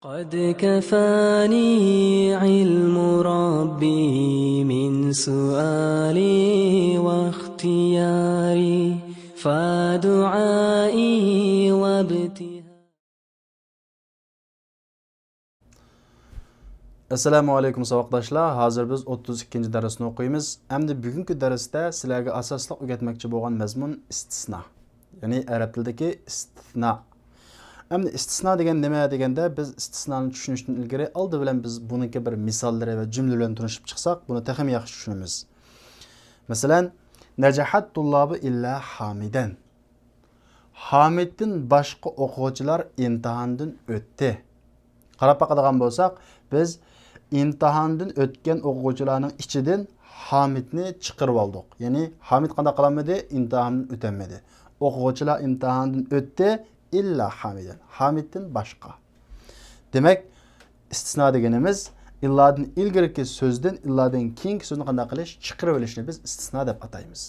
قد كفاني علم ربي من سؤالي واختياري فدعائي وابتهالي. Assalamu alaykum savaqdaşlar. Hazır biz 32-ci dərsini oxuyumuz. Əmdi bugünkü dərsdə sizlərə əsaslıq öyrətməkçi bolğan məzmun istisna. Yəni ərəb dilidəki istisna. Əmdi istisna degan nima degəndə biz istisnanı düşünüşdən ilgari aldı bilan biz bununki bir misalları və cümlələrlə tanışıb çıxsaq, bunu təxmin yaxşı düşünürüz. Məsələn, nəcahat tullabı illa hamidən. Hamiddən başqa oxucular imtahandan ötdü. Qarab baxadigan bolsaq, biz imtihandan ötken o'quvchilarning ichidan Hamidni chiqarib oldik. Ya'ni Hamid qanday qilamadi? Imtihondan o'tolmadi. O'quvchilar imtihondan o'tdi illa Hamiddan. Hamiddan boshqa. Demak, istisno deganimiz illodan ilgariki so'zdan illodan keyingi so'zni qanday qilish, chiqarib olishni biz istisno deb ataymiz.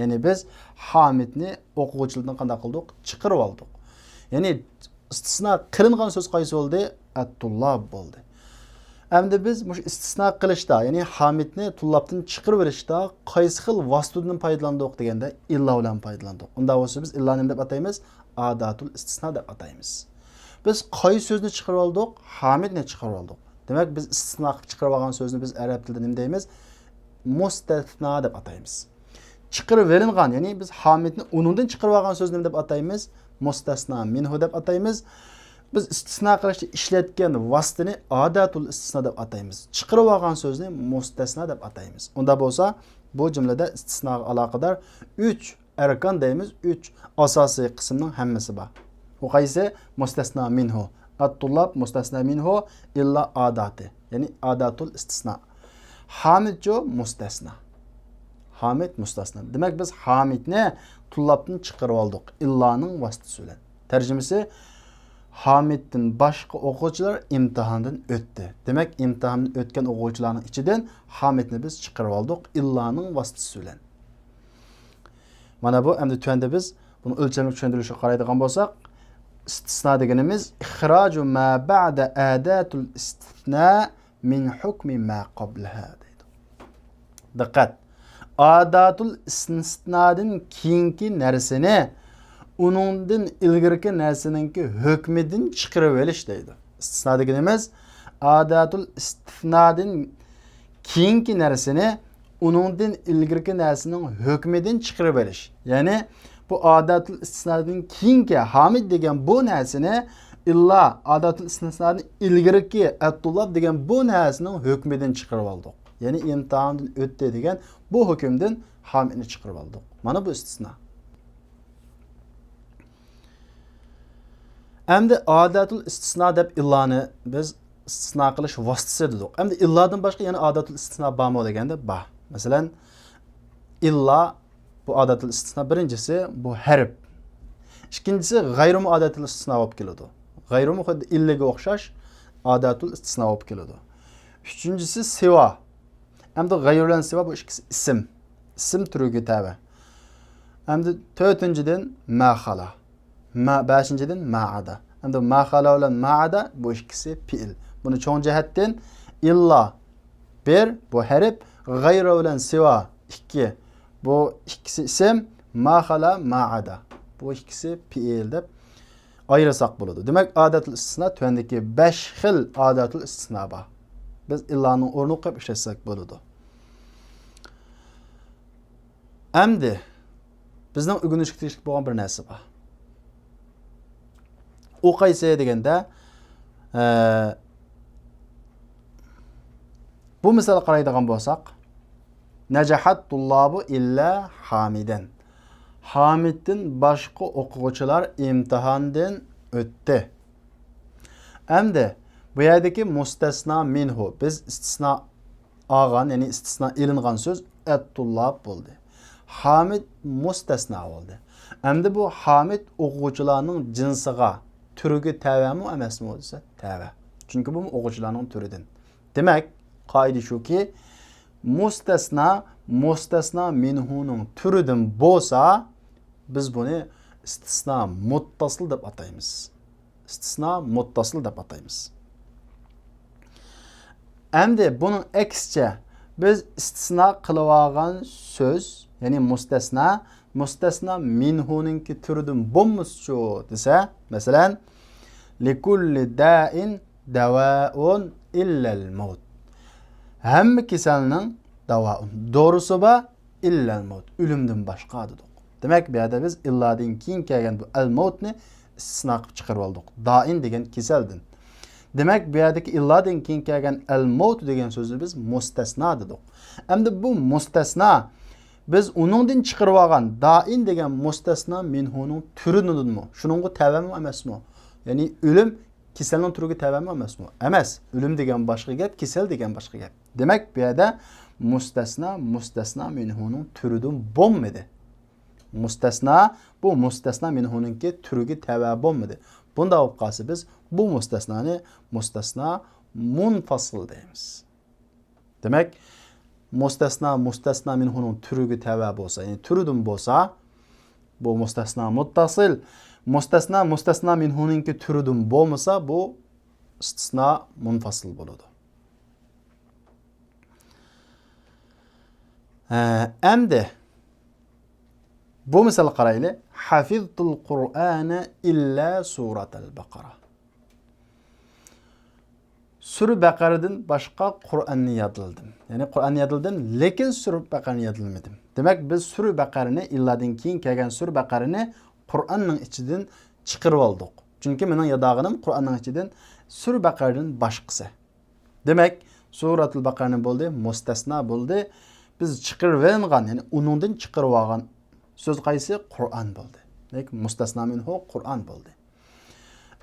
Ya'ni biz Hamidni o'quvchilardan qanday qildik? Chiqarib oldik. Ya'ni istisno qilingan so'z qaysi bo'ldi? At-tullab bo'ldi. Əmdi biz bu istisna qilishda, yəni Hamidni tullabdan chiqarib olishda qaysi xil vositadan foydalandik deganda illa bilan foydalandik. Unda bo'lsa biz illani deb ataymiz, adatul istisna deb ataymiz. Biz qaysi so'zni chiqarib oldik? Hamidni chiqarib oldik. Demak, biz istisna qilib chiqarib olgan so'zni biz arab tilida nima deymiz? Mustasna deb ataymiz. Chiqarib verilgan, ya'ni biz Hamidni uningdan chiqarib olgan so'zni deb ataymiz, mustasna minhu deb ataymiz. Biz istisna qilishda ishlatgan vositani adatul istisna deb ataymiz. Chiqarib olgan so'zni mustasna deb ataymiz. Unda bo'lsa, bu jumlada istisnoga aloqador 3 arkan deymiz, 3 asosiy qismning hammasi bor. U qaysi? Mustasna minhu. At-tullab mustasna minhu illa adati. Ya'ni adatul istisna. Hamid jo mustasna. Hamid mustasna. Demak biz Hamidni tullabdan chiqarib oldik illaning vositasi bilan. Tarjimasi Hamid'in başqa o'quvchilar imtihondan o'tdi. Demak, imtihondan o'tgan o'quvchilarning ichidan Hamidni biz chiqarib oldik illaning vositasi bilan. Mana bu endi tuanda biz buni o'lchamli tushuntirishga qaraydigan bo'lsak, istisno deganimiz ixroju ma ba'da adatul istisna min hukmi ma qablaha deydi. Diqqat. Adatul istisnodan keyingi narsani uningdan ilgirki narsaningki hukmidan chiqarib olish deydi. Istisno deganimiz adatul istisnodan keyingi narsani uningdan ilgirki narsaning hukmidan chiqarib olish. Ya'ni bu adatul istisnodan keyingi Hamid degan bu narsani illa adatul istisnodan ilgirki at-tullab degan bu narsaning hukmidan chiqarib oldik. Ya'ni imtihondan o'tdi degan bu hukmdan Hamidni chiqarib oldik. Mana bu istisno. Endi adatul istisna deb illani biz istisna qilish vositasi dedik. Endi illadan boshqa yana adatul istisna bormi deganda bor. Masalan, illa bu adatul istisna birinchisi bu harf. Ikkinchisi g'ayru adatul istisna bo'lib keladi. G'ayru xuddi illaga o'xshash adatul istisna bo'lib keladi. Uchinchisi siva. Endi g'ayru bilan siva bu ikkisi ism. Ism turiga tabi. Endi to'rtinchidan ma xala. Beşinciden ma'ada. Endi ma'hala bilan ma'ada bu ikkisi fiil. Buni cho'ng jihatdan illa bir bu harf, g'ayru bilan siva 2. Bu ikkisi ism, ma'hala ma'ada. Bu ikkisi fiil deb ayırsak bo'ladi. Demak, adatul istisna tuandagi 5 xil adatul istisna bor. Biz illaning o'rniga qo'yib ishlatsak bo'ladi. Endi bizning o'rganishga tegishli bo'lgan bir narsa bor. O qaysi deganda bu misol qaraydigan bo'lsak, najahat tullabu illa Hamiddan. Hamiddan boshqa o'quvchilar imtihondan o'tdi. Endi bu yerdagi mustasna minhu biz istisno olgan, ya'ni istisno ilingan so'z at-tullab bo'ldi. Hamid mustasna bo'ldi. Endi bu Hamid o'quvchilarning jinsiga türüge təvə mi emasmi desa təvə. Çünki bu o'quvchilarning türüdən. Demak, qoida shuki, mustasna minhuning türüdən bo'lsa, biz buni istisna muttasil deb ataymiz. İstisna muttasil deb ataymiz. Endi bunun aksicha biz istisno qilib olgan so'z, ya'ni mustasna minhuninki turidan bo'lmaschu desa, masalan, likulli da'in davaun illal maut. Hamma kasalning davaun dorisi bor illal maut. O'limdan boshqa dedik. Demak, bu yerda biz illodan keyin kelgan bu al mautni istisno qilib chiqarib oldik. Dain degan kasaldan. Demek bu yerdeki illodan keyin kelgan al-maut degan so'zni biz mustasna dedik. Endi bu mustasna biz uningdan chiqarib olgan dain degan mustasna minhuning turinidimi? Shuningga tavami emasmi? Ya'ni o'lim kasalning turiga tavami emasmi? Emas. O'lim degan boshqa gap, kasal degan boshqa gap. Demak, bu yerda mustasna minhuning turidan bo'lmadi. Bu mustasna minhuningki turiga tava bo'lmadi. Bunda olib qalsa biz bu mustasna munfasıl deymiz. Demek mustasna minhuning turiga tava bo'lsa, ya'ni turidan bo'lsa, bu mustasna muttasil. Mustasna minhuningki turidan bo'lmasa, bu istisna munfasıl bo'ladi. Endi bu misal qarayli. Hafiztul Qur'ana illa suratul Baqara. Sura Baqaradan boshqa Qur'onni yodladim. Ya'ni Qur'onni yodladim, lekin Sura Baqarani yodlamadim. Demak, biz Sura Baqarani illadan keyin kelgan Sura Baqarani Qur'onning ichidan chiqarib oldik. Chunki mening yodag'inim Qur'onning ichidan Sura Baqaradan boshqasi. Demak, Suratul Baqarani bo'ldi, mustasna bo'ldi. Biz chiqarib olgan, ya'ni uningdan chiqarib olgan söz qaysi? Qur'on bo'ldi. Demak, mustasna minhu Qur'on bo'ldi.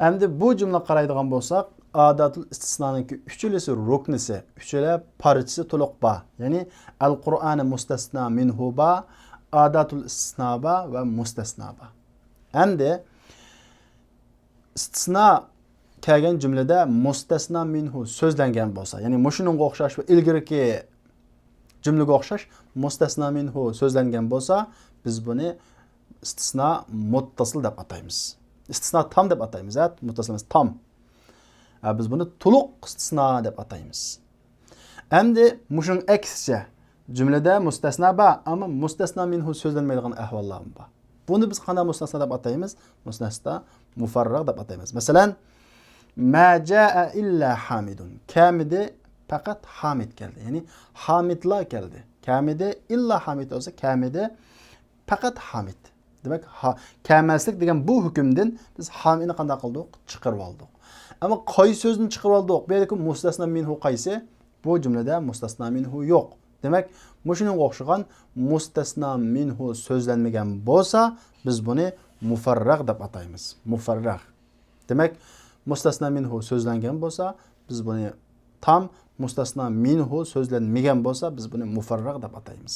Endi bu jumla qaraydigan bo'lsak, adatul istisnoningki uchalasi ruknisi, uchala parchasi to'liq bor. Ya'ni al-Qur'oni mustasna minhu ba, adatul istisno ba va mustasna ba. Endi istisno kelgan jumlada mustasna minhu so'zlangan bo'lsa, ya'ni mushuningga o'xshash va ilgirki jumlaga o'xshash mustasna minhu so'zlangan bo'lsa, biz buni istisno muttasil deb ataymiz. Istisno tam deb ataymiz, muttasil emas, tam. Biz buni to'liq istisno deb ataymiz. Endi mushun aksicha jumlada mustasna bor, ammo mustasna minhu so'zlanmaydigan ahvollar bor. Buni biz qanday mustasna deb ataymiz? Mustasna mufarrag deb ataymiz. Masalan, ma jaa illa hamidun. Kamida faqat hamid keldi. Ya'ni hamidlar keldi. Kamida illa hamid olsa, kamida faqat hamid. Demak, kamaslik degan bu hukmdan biz hamidni qanday qildik? Chiqarib oldik. Ammo qaysi so'zni chiqarib oldik? Bu yerda mustasna minhu qaysi? Bu jumlada mustasna minhu yo'q. Demak, mushunga o'xshagan mustasna minhu so'zlanmagan bo'lsa, biz buni mufarrag deb ataymiz. Mufarrag. Demak, mustasna minhu so'zlangan bo'lsa, biz buni tam, mustasna minhu so'zlanmagan bo'lsa, biz buni mufarrag deb ataymiz.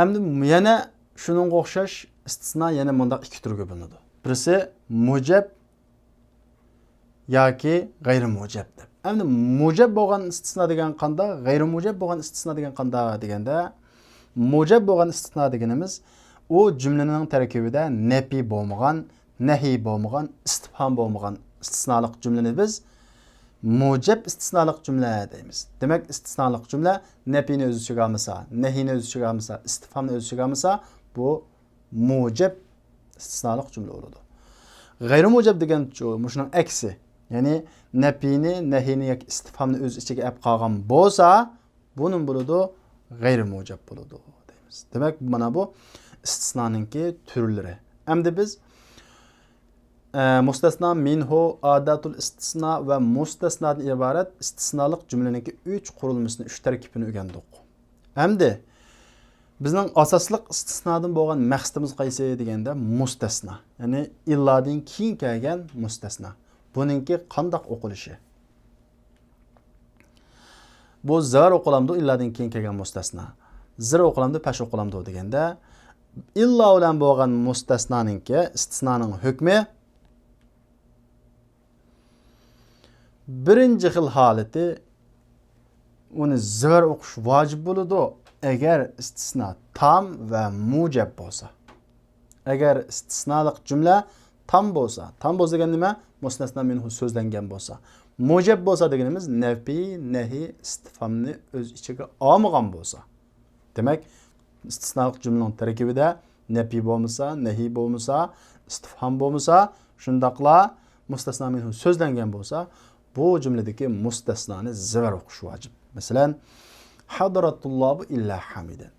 Endi yana shuningga o'xshash istisno yana bundaq ikki turga bo'linadi. Birisi mujab yoki g'ayri mujab deb. Endi mujab bo'lgan istisno degan qanda, g'ayri mujab bo'lgan istisno degan qanda deganda, mujab bo'lgan istisno deganimiz u jumlaning tarkibida nafi bo'lmagan, nahi bo'lmagan, istifhom bo'lmagan istisnoliq jumlani biz mujab istisnoliq jumla deymiz. Demak, istisnoliq jumla nafini o'z ichiga olmasa, nahini o'z ichiga olmasa, istifhomni o'z ichiga olmasa, bu mujab istisnoliq jumla bo'ladi. G'ayri mujab degan shuning aksi, ya'ni nafini, nahini yoki istifhomni o'z ichiga olib qolgan bo'lsa, buning bo'ladi g'ayri mujab bo'ladi deymiz. Demak, mana bu istisnoninki turlari. Endi biz mustasna minhu, adatul istisna va mustasnadan iborat istisnoliq jumlaningki 3 qurilmasini, 3 tarkibini o'rgandik. Endi bizning asosliq istisnodan bo'lgan maqsadimiz qaysi deganda mustasna, ya'ni illodan keyin kelgan mustasna. Buningki qanday o'qilishi? Bu zar o'qilamdi, illodan keyin kelgan mustasna. Zir o'qilamdi, pash o'qilamdi deganda illo bilan bo'lgan mustasnaninki istisnoning hukmi birinchi xil holati uni zir o'qish vojib bo'ladi agar istisno tam va mujab bo'lsa. Agar istisnoliq jumla tam bo'lsa degan nima? mustasna minhu so'zlangan bo'lsa. Mujab bo'lsa deganimiz nafi, nahi, istifhamni o'z ichiga olmagan bo'lsa. Demak, istisnoliq jumlaning tarkibida nafi bo'lmasa, nahi bo'lmasa, istifham bo'lmasa, shundaqla mustasna minhu so'zlangan bo'lsa, bu jumladagi mustasnoni zivar o'qish vojib. Masalan, hadaratullobu illa hamidan.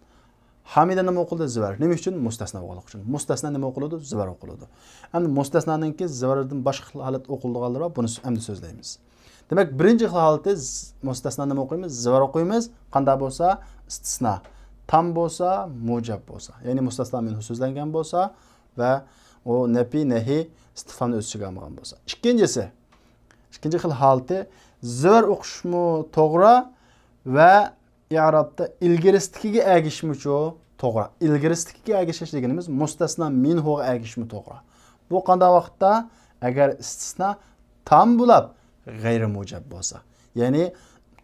Hamida nima o'qildi? Zivar. Nima uchun? Mustasna o'qilish uchun. Mustasna nima o'qiladi? Zivar o'qiladi. Endi mustasnaningki zivardan boshqa holat o'qilganlar bor, buni endi so'zlaymiz. Demak, birinchi holati mustasna nima o'qiymiz? Zivar o'qiymiz. Qanday bo'lsa, istisna. Tam bo'lsa, mujab bo'lsa. Ya'ni mustasna minhu so'zlangan bo'lsa va o nafi, nahi, istifhamni o'z ichiga olmagan bo'lsa. Ikkinchi xil holati zivar o'qishmi to'g'ri va i'robda ilgiristikiga agishmichu to'g'ri. Ilgiristikiga agishish deganimiz mustasna minhu ga agishmi to'g'ri. Bu qanday vaqtda agar istisna tam bo'lib g'ayri mujab bo'lsa. Ya'ni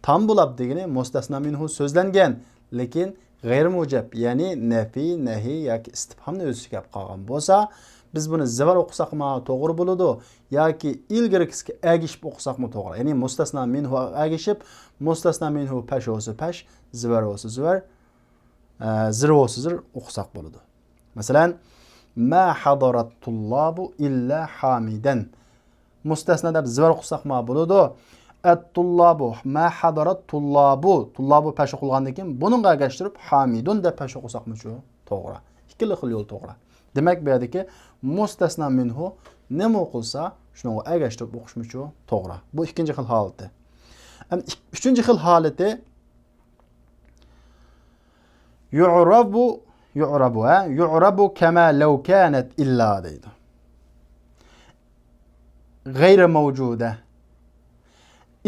tam bo'lib degani mustasna minhu so'zlangan, lekin g'ayri mujab, ya'ni nafi, nahi yoki istifhamni o'z ichiga olib qolgan bo'lsa, biz buni zivar o'qisaqmi to'g'ri bo'ladi yoki ilgirisiga agishib o'qisaqmi to'g'ri. Ya'ni mustasna minhu agishib, mustasna minhu pash bo'lsa pash, zivar bo'lsa zivar, zir bo'lsa zir o'qisaq bo'ladi. Masalan, ma hadarattullabu illa hamidan. Mustasna deb zivar o'qisaqmi bo'ladi. At-tullabu ma hadarattullabu, tullabu pash o'qilgandan keyin buningga agashtirib hamidun deb pash o'qisaqmi-chu to'g'ri. Ikkala xil yo'l to'g'ri. Demak, bu yerdagi mustasna minhu nima o'qilsa, shuni agashtirib o'qishmichu to'g'ri. Bu ikkinchi xil holati. Uchinchi xil holati yu'rabu kama law kanat illa deydi. G'ayri mavjuda.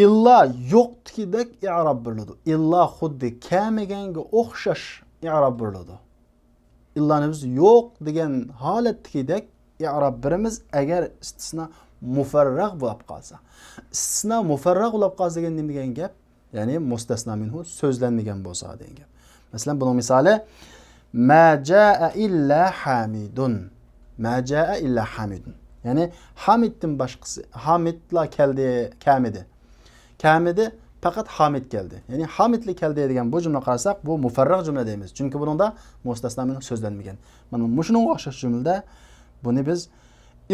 İlla yo'qdek i'rob beriladi. İlla xuddi kamiganga o'xshash i'rob beriladi. İllani biz yo'q degan holatdagidek i'rob beramiz agar istisna mufarrag bo'lib qolsa. Istisna mufarrag bo'lib qolsa degan nima degan gap? Ya'ni mustasna minhu so'zlanmagan bo'lsa degan gap. Masalan, buning misoli ma jaa illa hamidun. Ma jaa illa hamidun. Ya'ni hamiddan boshqasi, hamidla keldi, kamidi. Kamidi faqat hamid keldi. Ya'ni hamidli keldi degan bu jumla qarasak, bu mufarrag jumla deymiz. Chunki buningda mustasna minhu so'zlanmagan. Mana mushuning o'xshash jumlada buni biz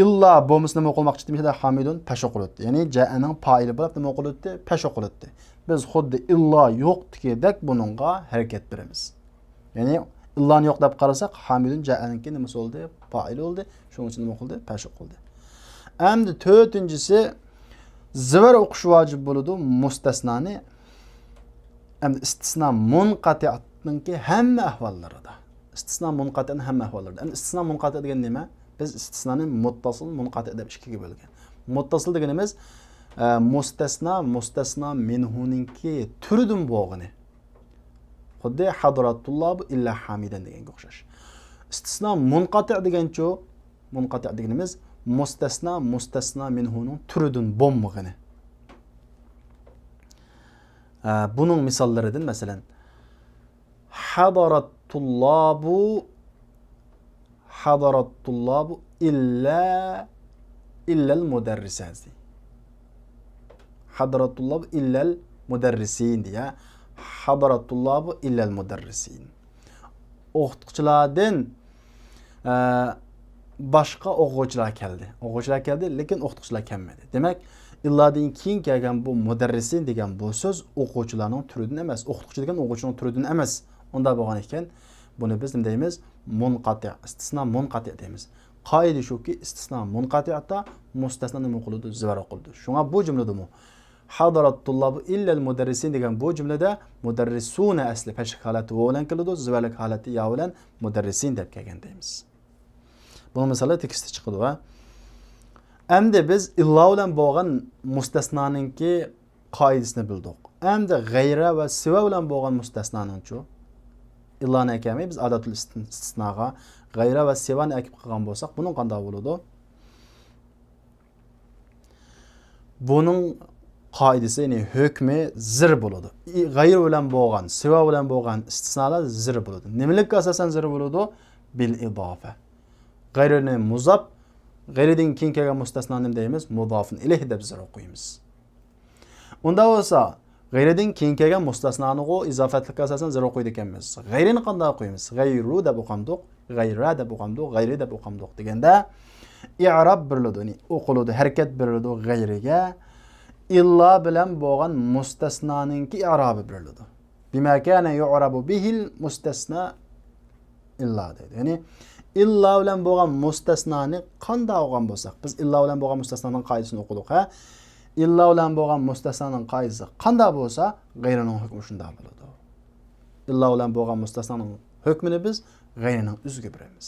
illa bo'lmasa nima o'qilmoqchi demishda hamidun pash o'qiladi. Ya'ni ja'aning fa'ili bo'lib nima o'qiladi? Pash o'qiladi. Biz xuddi illa yo'qdek buningga harakat beramiz. Ya'ni illani yo'q deb qarasak, hamidun ja'aninki nima bo'ldi? Fa'il bo'ldi. Shuning uchun nima o'qildi? Pash o'qildi. Endi to'rtinchisi zivar o'qish vojib bo'ladi mustasnani. Endi istisna munqati'atninki hamma ahvollarida. Istisna munqati'ning hamma ahvollarida. Endi istisna munqati degan nima? Biz istisnani muttasil, munqati deb ikkiga bo'lgan. Muttasil deganimiz mustasna minhuninki turidan bo'lgani. Xuddi hadaratullobu illa hamidan deganga o'xshash. Istisna munqati degancho, munqati deganimiz mustasna minhuning turidan bo'lmagani. Buning misollaridan masalan hadaratullobu illa al-mudarrisat. Hadaratullobu illa al-mudarrisin diye. Hadaratullobu illa al-mudarrisin. O'qituvchilardan boshqa o'quvchilar keldi. O'quvchilar keldi, lekin o'qituvchilar kelmadi. Demak, illadin keyin kelgan bu mudarrisin degan bu so'z o'quvchilarning turidan emas, o'qituvchi degan o'quvchining turidan emas. Unda bo'lgan ekan, buni biz nima deymiz? Munqati, istisna munqati deymiz. Qoida shuki, istisna munqati'da mustasna nima qiladi? Zivar qiladi. Shunga bu jumlada hadaratullobu illa al-mudarrisin degan bu jumlada mudarrisuna asli pashq holati bilan keladi, zivarlik holati ya bilan mudarrisin deb kelgan deymiz. Bunu mesela teksti chiqadi va endi biz illa bilan bo'lgan mustasnaninki qoidasini bildik. Endi g'ayra va siva bilan bo'lgan mustasnaninchi illani ekamay biz adatul istisnoga g'ayra va sivani akib qilgan bo'lsak, buning qanday bo'ladi? Buning qoidasi, ya'ni hukmi zir bo'ladi. G'ayr bilan bo'lgan, siva bilan bo'lgan istisnolar zir bo'ladi. Nimalikka asosan zir bo'ladi? Bil idofa. Gayrine muzab G'ayridan keyin kelgan mustasno nima deymiz? Mudofun ilayh deb biz o'qiymiz. Unda bo'lsa, g'ayridan keyin kelgan mustasnoni izofatlikka asosan zir o'qiydi ekanmiz. G'ayrini qanday o'qiymiz? G'ayru deb o'qamdiq, g'ayra deb o'qamdiq, g'ayri deb o'qamdiq deganda i'rob beriladi, ya'ni o'qiladi, harakat beriladi g'ayriga. İlla bilan bo'lgan mustasnoninki i'robi beriladi. Bima kana yu'rabu bihil mustasna illa deydi. Ya'ni illa bilan bo'lgan mustasnoni qanday olgan bo'lsak, biz illa bilan bo'lgan mustasnoning qoidasini o'qidik, ha? İlla bilan bo'lgan mustasnoning qoidasi qanday bo'lsa, g'ayrining hukmi shunday bo'ladi. İlla bilan bo'lgan mustasnoning hukmini biz g'ayrining o'ziga beramiz.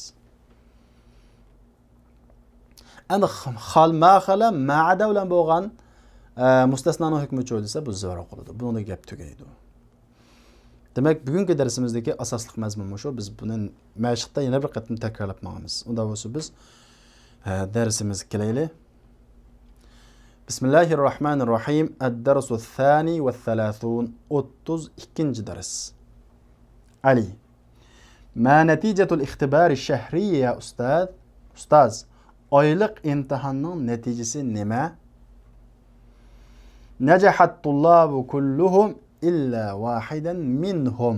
Endi xal ma xala ma'ada bilan bo'lgan mustasnoning hukmi cho'lisa bu zo'r o'qiladi. Bunda gap tugaydi. Demak, bugungi darsimizdagi asosli mazmun shu. Biz buni mashqda yana bir qatim takrorlab maqamiz. Unda bo'lsa biz darsimizga kelaylik. Bismillahirrohmanirrohim. Ad-darsu ath-thani va ath-thalathun. 32-chi dars. Ali. Ma natijatul ixtibari shahriy ya ustaz? Ustaz, oylik imtihonning natijasi nima? Najahat tullabu kulluhum illa wahidan minhum.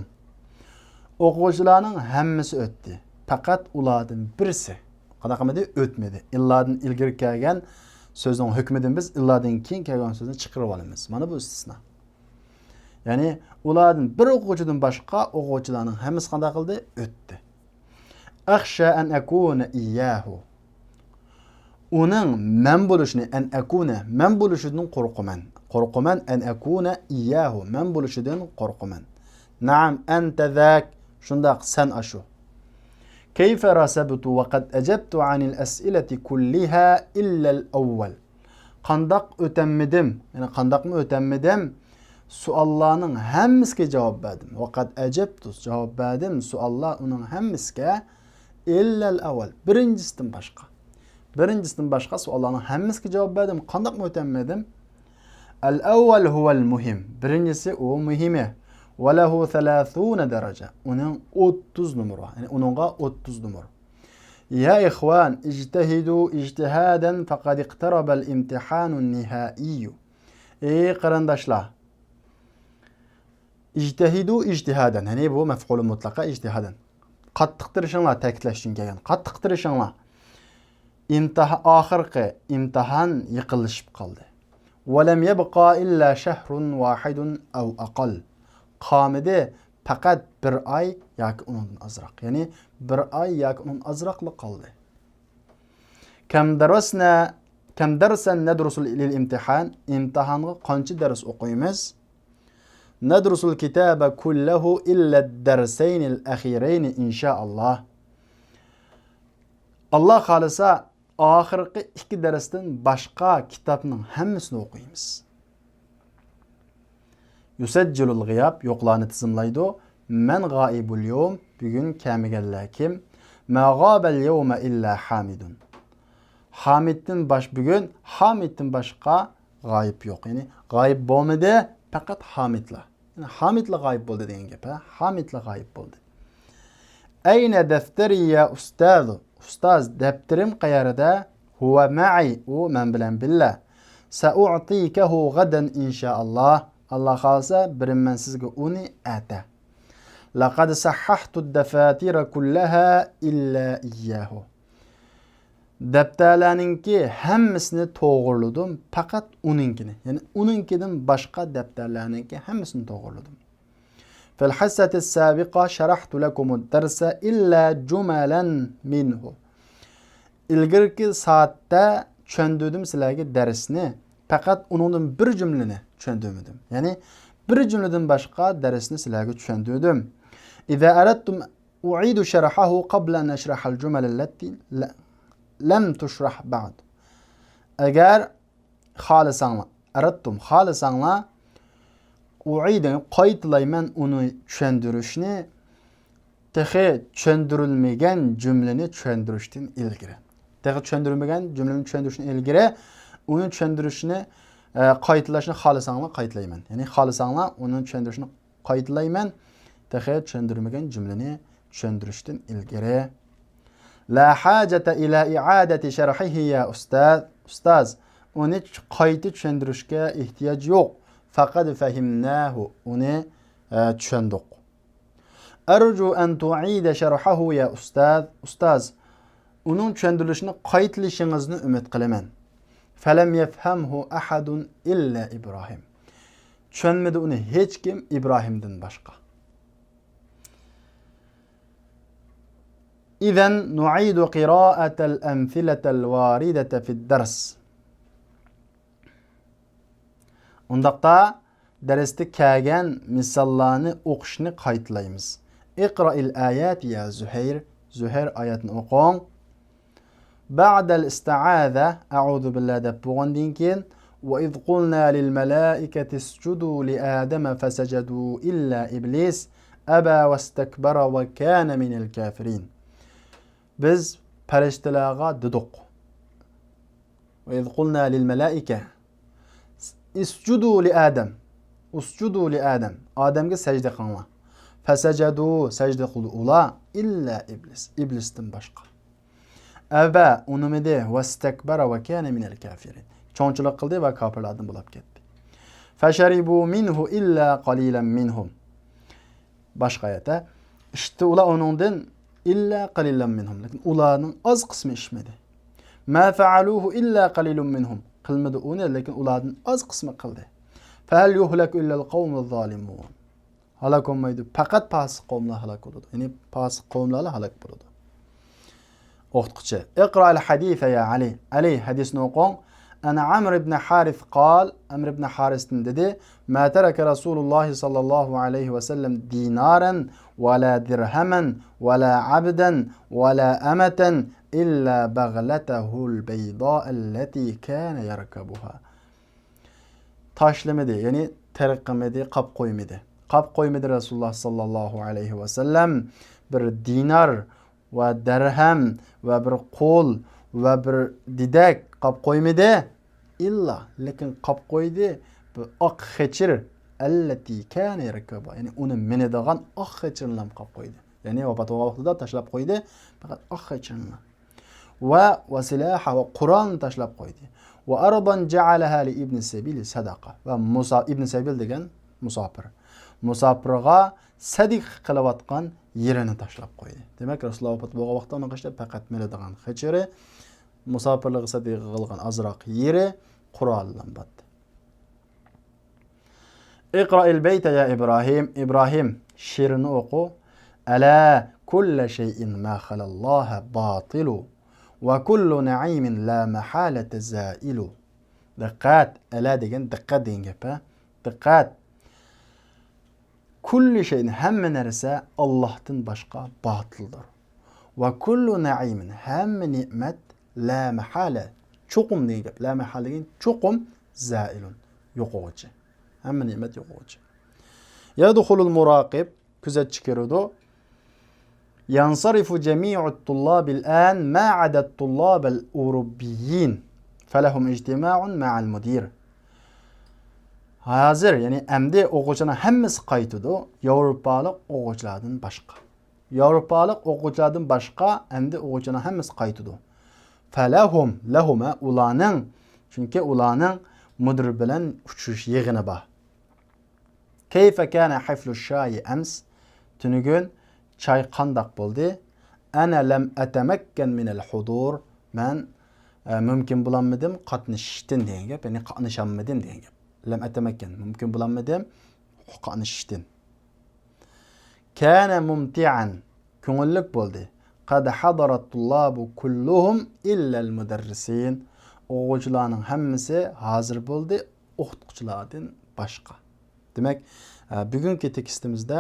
O'quvchilarning hammasi o'tdi. Faqat ulardan birisi qanaqamidi o'tmadi. Illadan ilgari kelgan so'zning hukmidan biz illadan keyin kelgan so'zni chiqarib olamiz. Mana bu istisno. Ya'ni ulardan bir o'quvchidan boshqa o'quvchilarning hammasi qanday qildi? O'tdi. Akhsha an akuna iyyahu. Uning men bo'lishini an akuna men bo'lishidan qo'rqaman. Qo'rqaman an akuna iyyahu men bo'lishidan qo'rqaman. Naam anta zak shundaq sen ashu. Kayfa rasabtu wa qad ajabtu anil as'ilati kulliha illa al-awwal. Qandaq o'tammidim, ya'ni qandaqmi o'tammidim? Suallarning hammasiga javob berdim. Va qad ajabtu javob berdim suallar uning hammasiga illa al-awwal. Birinchisidan boshqa. Birinchisidan boshqa savollarning hammasiga javob berdim. Qandaqmi o'tammidim? Al-awwal huwa al-muhim. Birinchisi o muhimi. Va lahu 30 daraja. Uning 30 numar bor. Ya'ni uningga 30 numar. Ya ikhwan, ijtahidu ijtihadan faqad iqtaraba al-imtihan an-nihai. Ey qarindoshlar. Ijtahidu ijtihadan. Ya'ni bu maf'ul mutlaqa ijtihadan. Qattiq tirishinglar ta'kidlash uchun kelgan. Qattiq tirishinglar. Oxirgi imtihon yiqilishib qoldi. Walam yabqa illa shahrun wahidun aw aqal. Qomida faqat bir oy yoki undan azroq. Ya'ni bir oy yoki undan azroqlik qoldi. Kam darsan nadrusul lil imtihan. Imtihonga qancha dars o'qiymiz? Nadrusul kitaba kullahu illa ad-darsayn al-akhirayn inshaalloh. Allah xolisa oxirgi 2 darsdan boshqa kitobning hammasini o'qiymiz. Yusajjilul g'iyab yo'qlarni tizimlaydi. Man g'oibul yawm bugun kamiganlar kim? Ma g'obal yawma illa hamidun. Bugun Hamiddan boshqa g'oyib yo'q. Ya'ni g'oyib bo'lmadi, faqat Hamidlar. Ya'ni Hamidlar g'oyib bo'ldi degan gap, ha? Hamidlar g'oyib bo'ldi. Ayna daftari ya ustaz? Ustaz, daftarim qayerda? Huwa ma'i, u men bilan billa. Sa'u'tikahu gadan inshaalloh. Allah xolsa birimman sizga uni ata. Laqad sahhahtu ad-dafatira kullaha illa iyyahu. Daftarlarninki hammasini to'g'riladim, faqat uninkini. Ya'ni uninkidan boshqa daftarlarninki hammasini to'g'riladim. Fil hassati as-sabiqa sharahtu lakum ad-darsa illa jumalan minhu. İlgirki soatda tushundirdim sizlarga darsni, faqat uningdan bir jumlani tushundirmadim. Ya'ni bir jumladan boshqa darsni sizlarga tushundirdim. Iza aradtum u'idu sharahahu qabla an ashraha al-jumal allati lam tushrah ba'd. Agar xohlasanglar u'idni qaytalayman uni tushuntirishni tehi tushuntirilmagan jumlani tushuntirishdan ilgari. Tehi tushuntirilmagan jumlani tushuntirishdan ilgari uni tushuntirishni qaytalashni xohlasanglar qaytalayman. Ya'ni xohlasanglar uni tushuntirishni qaytalayman tehi tushuntirilmagan jumlani tushuntirishdan ilgari. La hajata ila i'adati sharhihi ya ustaz. Uni qayta tushuntirishga ehtiyoj yo'q. Faqat fahimnahu. Uni tushundik. Arju an tu'ida sharhahu ya ustaz. Uning tushuntirilishini qaytilishingizni umid qilaman. Falam yafhamhu ahadun illa Ibrohim. Tushunmadi uni hech kim Ibrohimdan boshqa. Idan nu'idu qira'ata al-amthilata al-waridata fi ad-dars. Undaqda darsda kelgan misollarni o'qishni qaytlaymiz. Iqra'il ayat ya Zuhair. Zuhair oyatni o'qing. Ba'da al-isti'aza a'udhu billahi deb bo'lgandan keyin va iz qulna lil malaikati isjudu li adama fasajadu illa iblis aba wastakbara wa kana minal kafirin. Biz farishtalarga dedik. Va iz qulna lil malaika isjudu li Adam. Usjudu li Adam. Adamga sajda qilinglar. Fasajadu sajda qildi ular illa iblis. Iblisdan boshqa. Aba unumide vastakbara va kana minal kafirin. Cho'nchilik qildi va kofirlardan bo'lib ketdi. Fasharibu minhu illa qalilan minhum. Boshqa oyatda ishti ular uningdan illa qalilan minhum. Lekin ularning oz qismi ishmadi. Ma fa'aluhu illa qalilun minhum. Qilmadi uni, lekin ularning oz qismi qildi. Fahal yuhlaku illa al-qawmuz zalimun. Halak olmaydi. Faqat fasiq qavmlar halak bo'ladi. Ya'ni fasiq qavmlar halak bo'ladi. O'qituvchi. Iqra al-hadisa ya Ali. Ali hadisni o'qing. Ana Amr ibn Harith qal, Amr ibn Harith dedi, ma taraka Rasululloh sallallohu alayhi va sallam dinaran wala dirhaman wala abdan wala amatan illa baghlatahu al-bayda allati kana yarkabuha. Tashlamadi, ya'ni tark qilmadi, qab qo'ymadi. Qab qo'ymadi Rasululloh sallallohu alayhi va sallam bir dinar va dirham va bir qo'l va bir didak qab qo'ymadi. Illa lekin qab qo'ydi bu oq xechir allati kana yarkabu. Ya'ni uni minadigan oq xechirlam qab qo'ydi. Ya'ni vafot vaqtida tashlab qo'ydi, faqat oq xechirni. Va silaha va Qur'on tashlab qo'ydi. Va ardan ja'alaha li ibn sabil sadaqa. Va Musa ibn sabil degan musofir. Musofirga sadiq qilayotgan yerini tashlab qo'ydi. Demak, Rasululloh vafot bo'lgan vaqtda uni qishda faqat minadigan xechiri, musofirlik sadiq qilgan azroq yeri Qur'ondan batdi. Iqra'il bayta ya Ibrohim. Ibrohim she'rini o'qi. Ala kullu shay'in ma khalalloha batilu va kullu na'imin la mahalata za'ilu. Diqqat, ala degan diqqat degan gap. Diqqat. Kullu shay'in hamma narsa Allohdan boshqa botildir. Va kullu na'imin hamma ne'mat la mahala cho'qim degan gap. La mahala degan cho'qim zailun yo'qovchi. Hamma ne'mat yo'qovchi. Yadkhulul muraqib kuzatchi kiradi. Yansarifu jami'u at-tullab al-an ma 'ada at-tullab al-urubiyyin falahum ijtima'un ma'al mudir. Hozir, ya'ni amdi o'quvchilar hammasi qaytadi, Yevropalik o'quvchilardan boshqa. Yevropalik o'quvchilardan boshqa amdi o'quvchilar hammasi qaytadi. Falahum lahuma ularning, chunki ularning mudir bilan uchish yig'ini bor. Kayfa kana hiflu shayi ams? Tunugun choy qandoq bo'ldi? Ana lam atamakkan min al-hudur. Men mumkin bo'lmadim qatnashishdan degan gap, ya'ni qatnashammadim degan gap. Lam atamakkan mumkin bo'lmadim qatnashishdan. Kana mumti'an ko'ngillik bo'ldi. Qad hadara at-tullabu kulluhum illa al-mudarrisin. O'quvchilarning hammasi hozir bo'ldi, o'qituvchilardan boshqa. Demak, bugungi tekstimizda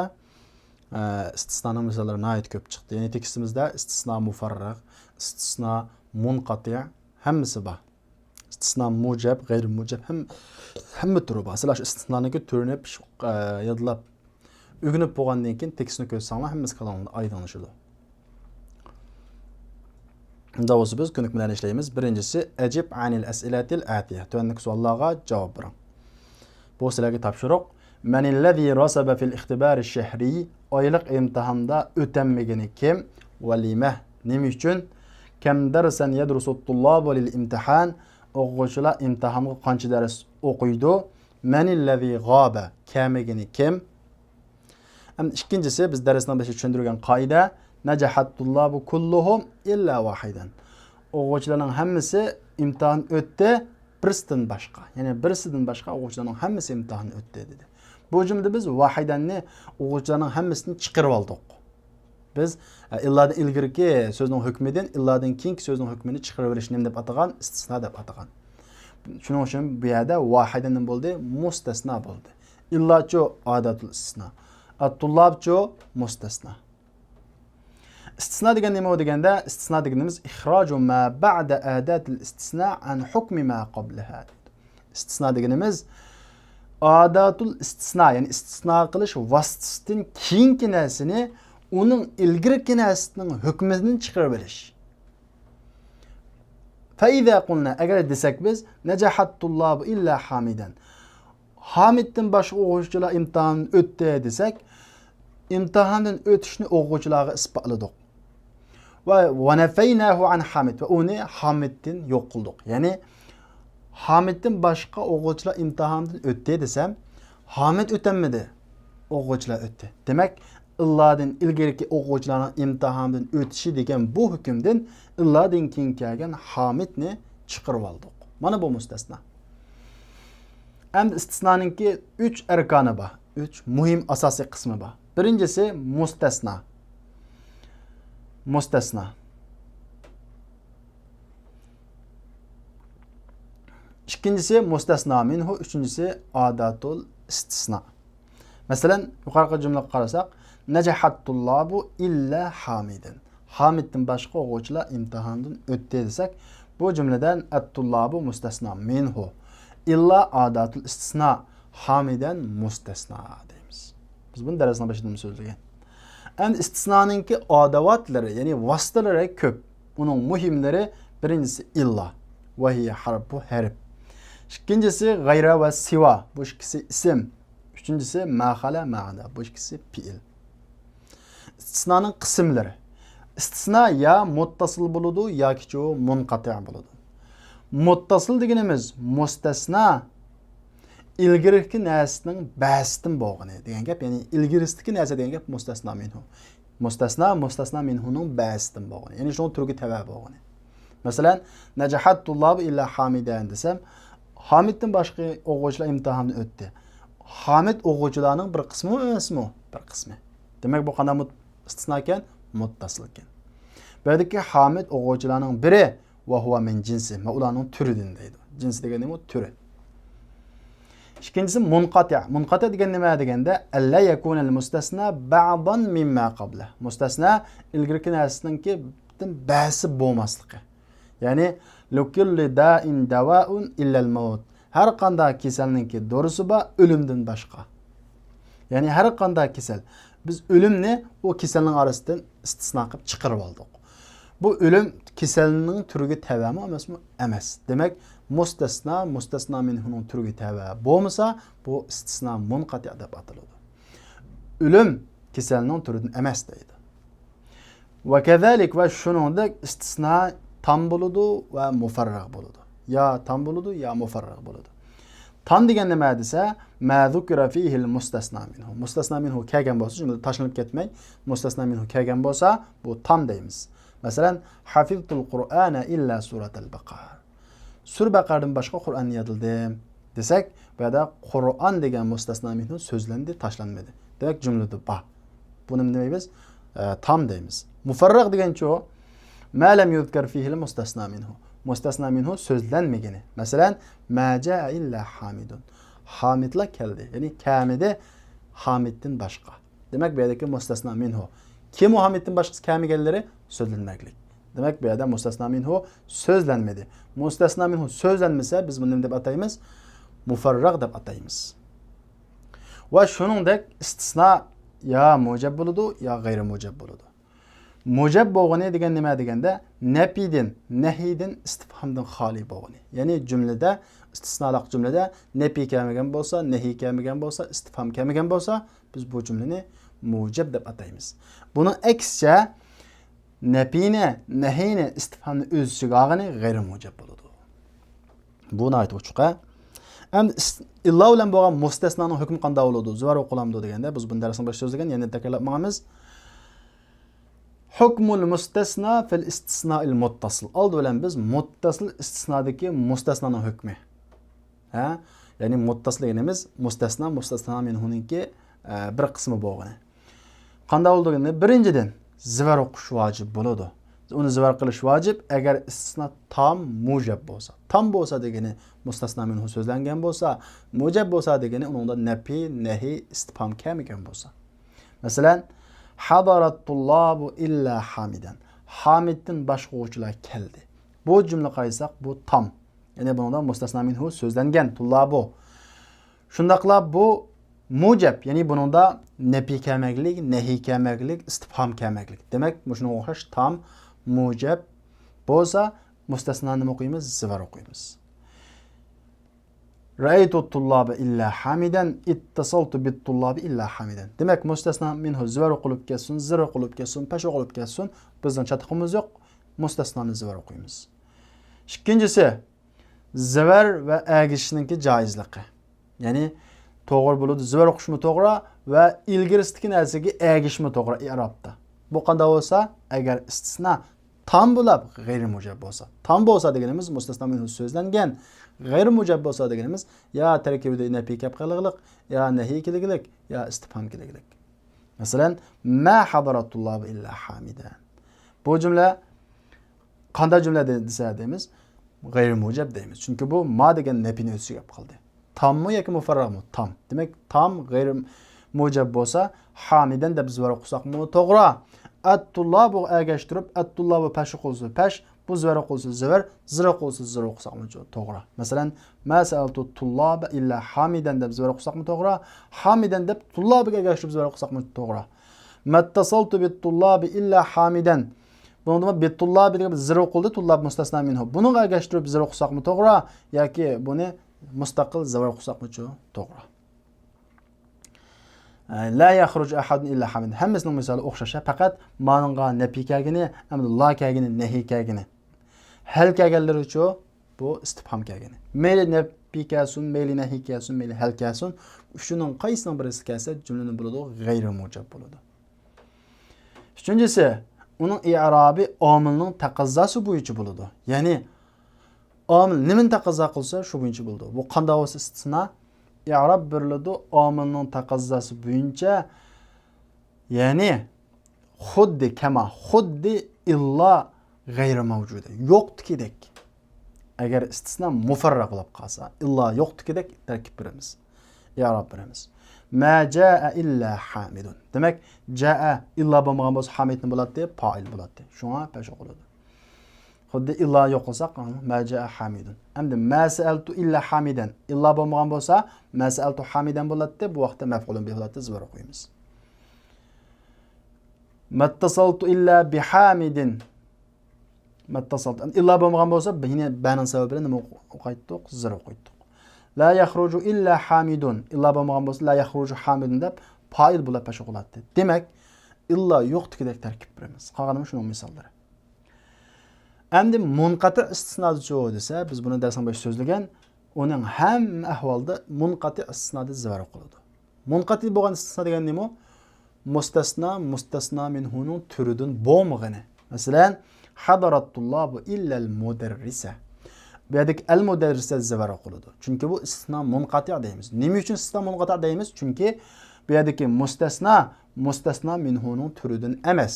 istisnoning misollari nihoyat ko'p chiqdi. Ya'ni tekstimizda istisno mufarraq, istisno munqati hammasi bor. Istisno mujab, g'ayr mujab hamma turi bor. Sizlar shu istisnoniki turini yodlab o'rganib bo'lgandan keyin tekstni ko'rsanglar hammasi kalomda oydinlashadi. Unda o'zi biz ko'nik bilan ishlaymiz. Birinchisi ajib anil as'ilatil atiya. Tuandagi savollarga javob bering. Bu sizlarga topshiriq. Man allazi rasaba fil ixtibar ash-shahri oylik imtihonda o'tanmagani kim va lima nima uchun kam darsan yadrusu at-tullabu lil imtihan o'quvchilar imtihonga qancha dars o'qiydi manillazi g'aba kamigini kim ikkinchisi biz darsdan başa tushuntirgan qoida najahat tullabu kulluhum illa wahidan o'quvchilarning hammasi imtihon o'tdi birsidan boshqa ya'ni birsidan boshqa o'quvchilarning hammasi imtihon o'tdi dedi bu jumlada biz vahidanni o'quvchilarning hammasini chiqarib oldik biz illadan ilgirki so'zning hukmidan illadan keyingi so'zning hukmini chiqarib olishni deb atagan istisno deb atagan shuning uchun bu yerda vahidan bo'ldi mustasno bo'ldi illacho odatul istisno at-tullabcho mustasno istisno degan nima deganda istisno deganimiz ixroju ma ba'da adatil istisno an hukmi ma qablaha istisno deganimiz odatul istisno ya'ni istisno qilish vositasidan keyingi narsani uning ilgirki narsining hukmidan chiqarib olish fa qulna agar desak biz najahat tullabu illa hamidan hamiddan boshqa o'quvchilar imtihon o'tdi desak imtihondan o'tishni o'quvchilarga isbotladik va nafaynahu an hamid va uni hamiddan yo'q qildik ya'ni hamiddan boshqa o'quvchilar imtihondan o'tdi desam hamid o'tolmadi o'quvchilar o'tdi demak illadin ilgariki o'quvchilarning imtihondan o'tishi degan bu hukmdan illadin keyin kelgan hamidni chiqarib oldik mana bu mustasno endi istisnoninki 3 arkoni bor 3 muhim asosiy qismi bor birinchisi mustasno ikkinchisi mustasno minhu uchinchisi odatul istisno masalan yuqorqi jumlaga qarasak najahat tullabu illa hamidan hamiddan boshqa o'quvchilar imtihondan o'tdi desak bu jumladan at-tullabu mustasno minhu illa odatul istisno hamidan mustasno deymiz biz buni darsning boshida so'zlagan endi istisnoninki odawatlari ya'ni vositalari ko'p uning muhimlari birinchisi illa va hiya harfu harf ikkinchisi g'ayra va siva bu ikkisi ism uchinchisi mahala ma'na bu ikkisi fi'il istisnoning qismlari istisno ya muttasil bo'ladi yoki munqati' bo'ladi muttasil deganimiz mustasno ilgiriki narsaning ba'sidan bo'lgani degan gap ya'ni ilgirisidagi narsa degan gap mustasno minhu mustasno minhuning ba'sidan bo'lgani ya'ni shu turga tava bo'lgani masalan najahat tullab illa hamidan desam hamiddan boshqa o'quvchilar imtihondan o'tdi hamid o'quvchilarning bir qismi emasmi bir qismi demak bu qanday istisno ekan muttasil ekan bu yerdagi hamid o'quvchilarning biri va huwa min jinsi va ularning turidan deydi jinsi degani nima turi ikkinchisi munqati degan nima deganda alla yakuna al-mustasna ba'dan mimma qabla mustasna ilgirki narsaninki ba'si bo'lmasligi ya'ni lukulli da'in dawa'un illa al-maut har qanday kasalninki dorisi bor o'limdan boshqa ya'ni har qanday kasal biz o'limni o kasalning orasidan istisno qilib chiqarib oldik bu o'lim kasalning turiga tavami emasmi emas demak mustasno minhuning turiga tava bo'lmasa bu istisno munqati deb ataladi o'lim kasalning turidan emas deydi va kazalik va shuningdek istisno tam bo'ladi va mufarrag bo'ladi ya tam bo'ladi ya mufarrag bo'ladi tam degan nima desa ma zukira fihi mustasno minhu kelgan bo'lsa jumla tashlanib ketmay mustasno minhu kelgan bo'lsa bu tam deymiz masalan hafiztul qur'ana illa suratal baqara Sur Baqardan boshqa Qur'onni yodildim desak, bu yerda Qur'on degan mustasno minhu so'zlandi, tashlanmadi. Demak jumlada bor. Buni nima deymiz? Tam deymiz. Mufarrag degancha ma lam yuzkar fihi mustasno minhu. Mustasno minhu so'zlanmagani. Masalan, ma jaa illa hamidun. Hamidlar keldi. Ya'ni kamida hamiddan boshqa. Demak bu yerdagi mustasno minhu. Kim hamiddan boshqasi kamiganlari so'zlanmaglik. Demak bu yerda mustasno minhu so'zlanmadi. Mustasno minhu so'zlanmasa biz buni nima deb ataymiz? Mufarrag deb ataymiz. Va shuningdek istisno ya mujab bo'ladi, ya g'ayri mujab bo'ladi. Mujab bo'lgani degan nima deganda nafidin, nahidin, istifhamdan xoli bo'lgani. Ya'ni jumlada istisnoliq jumlada nafi kelmagan bo'lsa, nahi kelmagan bo'lsa, istifham kelmagan bo'lsa, biz bu jumlani mujab deb ataymiz. Buning aksicha nafidin, nahidin, istifhamdan xoli bo'lgani. Ya'ni jumlada istisnoliq jumlada nafi kelmagan bo'lsa, nahi kelmagan bo'lsa, istifham kelmagan bo'lsa, biz bu jumlani mujab deb ataymiz. Buning aksicha nafidin, nahidin, istifhamdan xoli bo'lgani. nepini, nehini istifhamni o'z ichiga olgani g'ayr mujab bo'ladi. Buni aytib o'tishqa. Endi illa bilan bo'lgan mustasnoning hukmi qanday bo'ladi? Zuvar o'qilamdi deganda biz bu darsning boshida so'zlagan, yana takrorlab ma'amiz. Hukmul mustasna fil istisna'il muttasil. Oldi bilan biz muttasil istisnodagi mustasnoning hukmi. Ha? Ya'ni muttasil deganimiz mustasna minhuningki bir qismi bo'lgani. Qanday bo'lganda birinchidan zivar o'qish vojib bo'ladi. Uni zivar qilish vojib agar istisno tam mujab bo'lsa. Tam bo'lsa degani mustasna minhu so'zlangan bo'lsa, mujab bo'lsa degani uningda nafi, nahi, istifhom kelmagan bo'lsa. Masalan, hadarat tullabu illa hamidan. Hamiddan boshqa o'quvchilar keldi. Bu jumla qaysak bu tam. Ya'ni bunda mustasna minhu so'zlangan tullabu. Shundaqlab bu mujab, ya'ni buningda nafi kelmaklik, nahi kelmaklik, istifhom kelmaklik. Demak, shuna o'xshash tam mujab bo'lsa mustasna nima o'qiymiz? Zivar o'qiymiz. Ra'aytu tullaba illa hamidan, ittasaltu bit tullabi illa hamidan. Demak, mustasna minhu zivar o'qilib kelsin, zir o'qilib kelsin, pash o'qilib kelsin, bizning chatiqimiz yo'q, mustasnoni zivar o'qiymiz. Ikkinchisi, zivar va agishninki joizligi. Ya'ni to'g'ri bo'ladi, zivar o'qishmi to'g'ri va ilgirisidagi narsaga agishmi to'g'ri i'robda. Bu qanday bo'lsa, agar istisna tam bo'lib g'ayr mujab bo'lsa. Tam bo'lsa deganimiz mustasna minhu so'zlangan, g'ayr mujab bo'lsa deganimiz ya tarkibida nafi kelib qolganlik, ya nahi keliglik, ya istifhom keliglik. Masalan, ma hadaratullohi illa hamidan. Bu jumla qanday jumla desa deymiz? G'ayr mujab deymiz. Chunki bu ma degan nafini o'z ichiga olib qoldi. Tammi yoki mufarrag'mi? Tam. Demak, tam g'ayr mujab bo'lsa, hamidan deb zivar o'qisaqmi to'g'ri. At-tullabu agashtirib, at-tullabu pash qilsa pash, bu zivar qilsa zivar, zir qilsa zir o'qisaqmi to'g'ri. Masalan, ma sa'altu tullaba illa hamidan deb zivar o'qisaqmi to'g'ri. Hamidan deb tullabiga agashtirib zivar o'qisaqmi to'g'ri. Mattasaltu bit-tullabi illa hamidan. Bunda bit-tullabi deb zir o'qildi, tullab mustasna minhu. Buni agashtirib zir o'qisaqmi to'g'ri yoki buni mustaqil zivar o'qisaqmi to'g'ri. La yakhruj ahadun illa hamid. Hammasining misoli o'xshash, faqat ma'noga nafi kelgani, hamda la kelgani, nahi kelgani. Hal kelganlar uchun bu istifhom kelgani. Mayli nafi kelsin, mayli nahi kelsin, mayli hal kelsin, shuning qaysining birisi kelsa, jumlaning bo'ladi, g'ayr mujab bo'ladi. Uchinchisi, uning i'robi omilning taqozosi bo'yicha bo'ladi. Ya'ni omil nimani taqozo qilsa, shu bo'yicha bo'ladi. Bu qanday bo'lsa istisno i'rob beriladi omilning taqozosi bo'yicha, ya'ni xuddi kama, xuddi illa g'ayri mavjuda, yo'qdikidek. Agar istisno mufarraq bo'lib qolsa, illa yo'qdikidek tarkib beramiz, i'rob beramiz. Ma jaa illa hamidun. Demak, jaa illa bo'lmagan bo'lsa hamidni bo'ladi deb fa'il bo'ladi. Shunga pash bo'ladi. Xuddi illa yo'q qilsak, ma jaa hamidun. Endi ma sa'altu illa hamidan. Illa bo'lmagan bo'lsa, ma sa'altu hamidan bo'ladi deb bu vaqtda maf'ulun bihi holatda zivar qo'yamiz. Mattasaltu illa bihamidin. Mattasaltu. Illa bo'lmagan bo'lsa, yine banan sababi bilan nima o'qaytdik? Zir qo'ydik. La yakhruju illa hamidun. Illa bo'lmagan bo'lsa, la yakhruju hamidun deb fa'il bo'lib pash qiladi. Demak, illa yo'qdek tarkib beramiz. Qolganimiz shuning misollari. Endi munqati istisnochi desa, biz buni darsning boshida so'zlagan, uning hamma ahvolda munqati istisnoda zivar qiladi. Munqati bo'lgan istisno degan nima? Mustasna minhuning turidan bo'lmagani. Masalan, hadaratullohu illa al-mudarrisa. Bu yerdagi al-mudarrisa zivar qiladi. Chunki bu istisno munqati deymiz. Nima uchun istisno munqati deymiz? Chunki bu yerdagi mustasna minhuning turidan emas.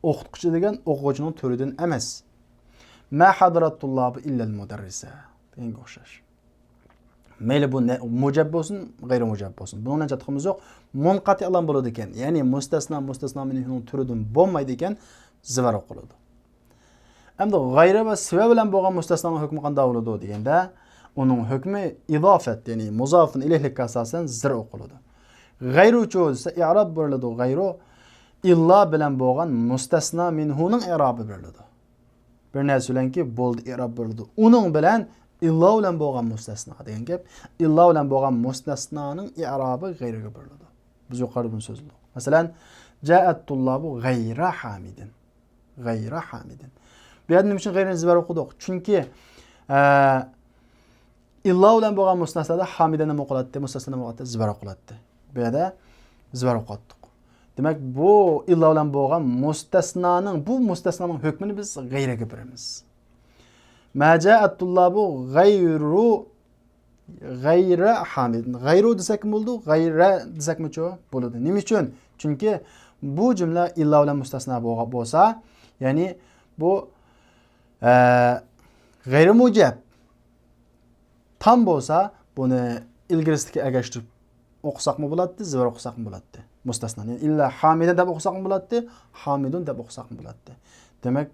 O'qituvchi degan o'quvchining turidan emas. Ma hadaratullohu illa al-mudarrisa. Bunga o'xshash. Mayli bu mujab bo'lsin, g'ayri mujab bo'lsin. Bundan chatiqimiz yo'q. Munqati alam bo'ladi ekan. Ya'ni mustasna minhuning turidan bo'lmaydi ekan, zivar qiladi. Endi g'ayri va siva bilan bo'lgan mustasnoning hukmi qanday bo'ladi deganda, uning hukmi idofat, ya'ni muzofun ilayhlikka asosan zir o'qiladi. G'ayri uchun esa i'rob beriladi. G'ayri illa bilan bo'lgan mustasna minhuning i'robi beriladi. Bir narsa bilanki bo'ldi i'rob beriladi. Uning bilan illa bilan bo'lgan mustasno degan gap, illa bilan bo'lgan mustasnoning i'robi g'ayriga beriladi. Biz yuqorida buni so'zladik. Masalan, ja'at tullabu g'ayra hamidin. g'ayra hamidin. Bu yerda nima uchun g'ayrini zibar o'qidik? Chunki illo bilan bo'lgan mustasnoda hamida nima o'qiladi, mustasno nima o'qiladi, zibar o'qiladi. Bu yerda zibar o'qitdik. Demak, bu illo bilan bo'lgan bu mustasnoning hukmini biz g'ayraga beramiz. Ma ja'at tullabu g'ayra hamidin. G'ayru desak bo'ldi, g'ayra desakmi-chu? Bo'ladi. Nima uchun? Chunki bu jumla illo bilan mustasno bo'lsa, ya'ni bu g'ayri mujab tam bo'lsa, buni ilgirisiga agashtirib o'qisaqmi bo'ladi, zivar o'qisaqmi bo'ladi. Mustasno. Yani illa hamida deb o'qisaqmi bo'ladi, hamidun deb o'qisaqmi bo'ladi. Demak,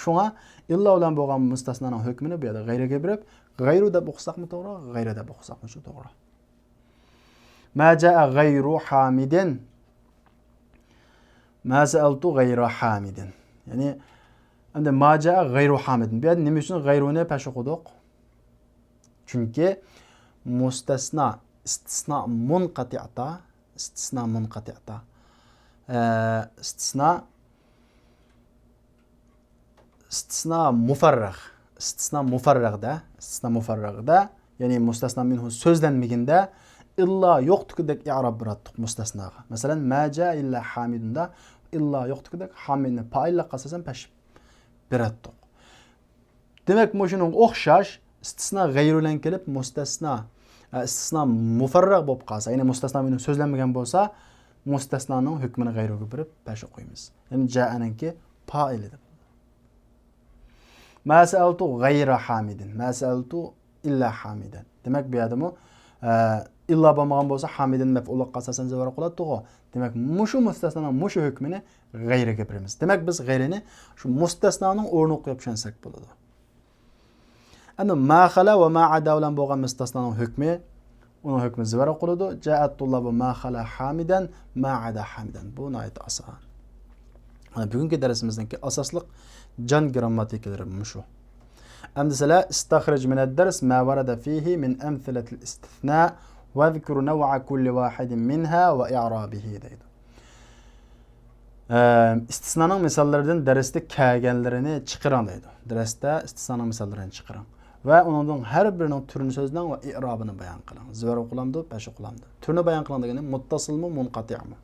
shunga illo bilan bo'lgan mustasnoning hukmini bu yerda g'ayraga berib, g'ayru deb o'qisaqmi to'g'ri, g'ayra deb o'qisaqmi shu to'g'ri. Ma jaa g'ayru hamidin. Ma sa'altu g'ayra hamidin. Ya'ni endi ma jaa g'ayru hamidin. Bu yerda nima uchun g'ayruni pesh o'qidik? Chunki mustasno istisno munqati'ta istisno mufarrag'da ya'ni mustasno minhu so'zlanmaganda illa yo'qdek i'rob biratdik mustasnoga. Masalan, ma jaa illa hamidunda illa yo'qdek hamidni fa'ilga qasasan pesh biratdik. Demak, mushuning o'xshash istisno g'ayru bilan kelib istisno mufarrag bo'lib qolsa, ya'ni mustasno minhu so'zlanmagan bo'lsa, mustasnoning hukmini g'ayruga berib pesh o'qiymiz. Ya'ni ja'anki fa'il deb. Ma sa'altu g'ayra hamidin. Ma sa'altu illa hamidan. Demak, bu yerda illa bo'lmagan bo'lsa, hamidin maf'ulga qasasan zivar qiladi to'g'ri. Demak, mushu mustasnoning mushu hukmini g'ayraga beramiz. Demak, biz g'ayrini shu mustasnoning o'rniga qo'yib tushunsak bo'ladi. Ana ma khala va ma ada bilan bo'lgan mustasnoning hukmi, uning hukmi zivar qiladi. Ja'at tullabu ma khala hamidan, ma ada hamidan. Bu nihoyat oson. Mana bugungi darsimizdagi asosliq jan grammatikalari mushu. Endi sizlar istakhrij min ad-dars ma warada fihi min amthilati al-istithna wa dhkur naw'a kulli wahidin minha wa i'rabihi deydi. İstisnoning misollaridan darsda kelganlarini chiqaring deydi. Darsda istisnoning misollarini chiqaring. Va uningdan har birining turini so'zlang va i'robini bayon qiling. Zivar o'qilamdi, pesh o'qilamdi. Turini bayon qiling degani muttasilmi, munqati'mi?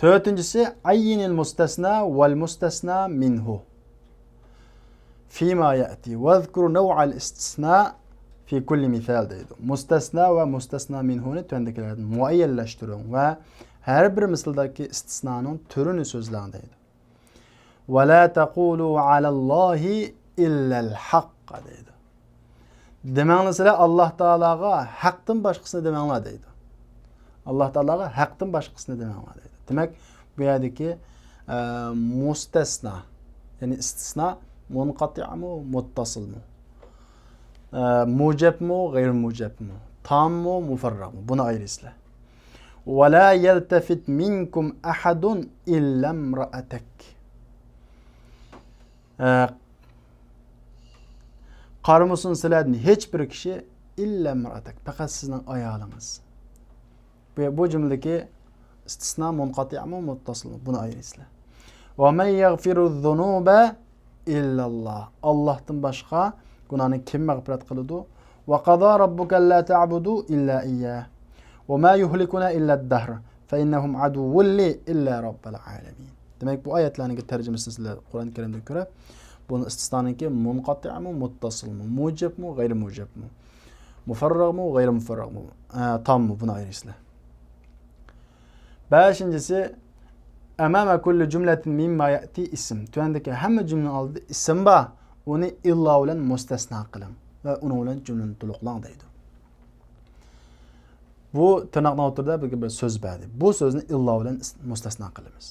To'rtinchisi ayyinil mustasna val mustasna minhu. Fima ya'ti wa zkur naw'al istisna fi kulli misal deydi. Mustasna va mustasna minhuni tuandakilardan muayyanlashtiring va har bir misldagi istisnoning turini so'zlang deydi. Va la taqulu 'alallohi illa al-haqq deydi. Demanglar Alloh taolaga haqdan boshqasini demanglar deydi. Alloh taolaga haqdan boshqasini demanglar deydi. Demak, bu yerdagi mustasna, ya'ni istisno munqati'mi, muttasilmi? Mujabmi, g'ayr mujabmi? Tammi, mufarragmi? Buni ayiraysizlar. Va la yaltafit minkum ahadun illa imra'atak. Qaramusun sizlardan hech bir kishi illa imra'atak, faqat sizning ayolingiz. Bu jumladagi istisno munqati'mi, muttasilmi? Buni ayiraysizlar. Va man yaghfiru-zunuba illalloh. Allohdan boshqa gunohni kim mag'firat qiladi? Va qada robbuka alla ta'budu illa iyyah. Va ma yuhlikuna illa ad-dahr. Fa innahum aduwwun li illa robbil alamin. Demak, bu oyatlarning tarjimasini sizlar Qur'on Karimda ko'rib, buni istisnoniki munqati'mi, muttasilmi, mujabmi, g'ayr mujabmi, mufarragmi, g'ayr mufarragmi, tammi, buni ayiraysizlar. Beshinchisi amama kulli jumlatin mimma ya'ti ism. Tuandagi hamma jumla oldida ism bor, uni illo bilan mustasno qiling va uni bilan jumlani to'liqlang deydi. Bu tirnoqning o'rtada bir so'z bor. Bu so'zni illo bilan mustasno qilamiz.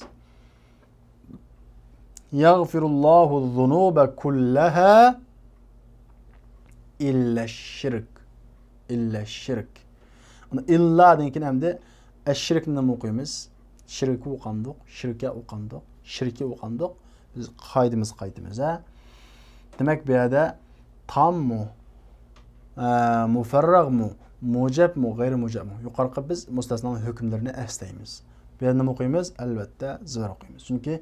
Yaghfirullohu zunuba kullaha illa shirk. Illa shirk. Uni illa degan keyin hamda ash-shirkni nima o'qiymiz? Shirki o'qandiq, shirka o'qandiq, shirki o'qandiq. Biz qoidamiz qaytamiz, ha. Demak, bu yerda tammu, mufarrag'mi, mujabmi, g'ayr mujabmi? Yuqorqi biz mustasnoning hukmlarini eslaymiz. Bu yerda nima o'qiymiz? Albatta zivor o'qiymiz. Chunki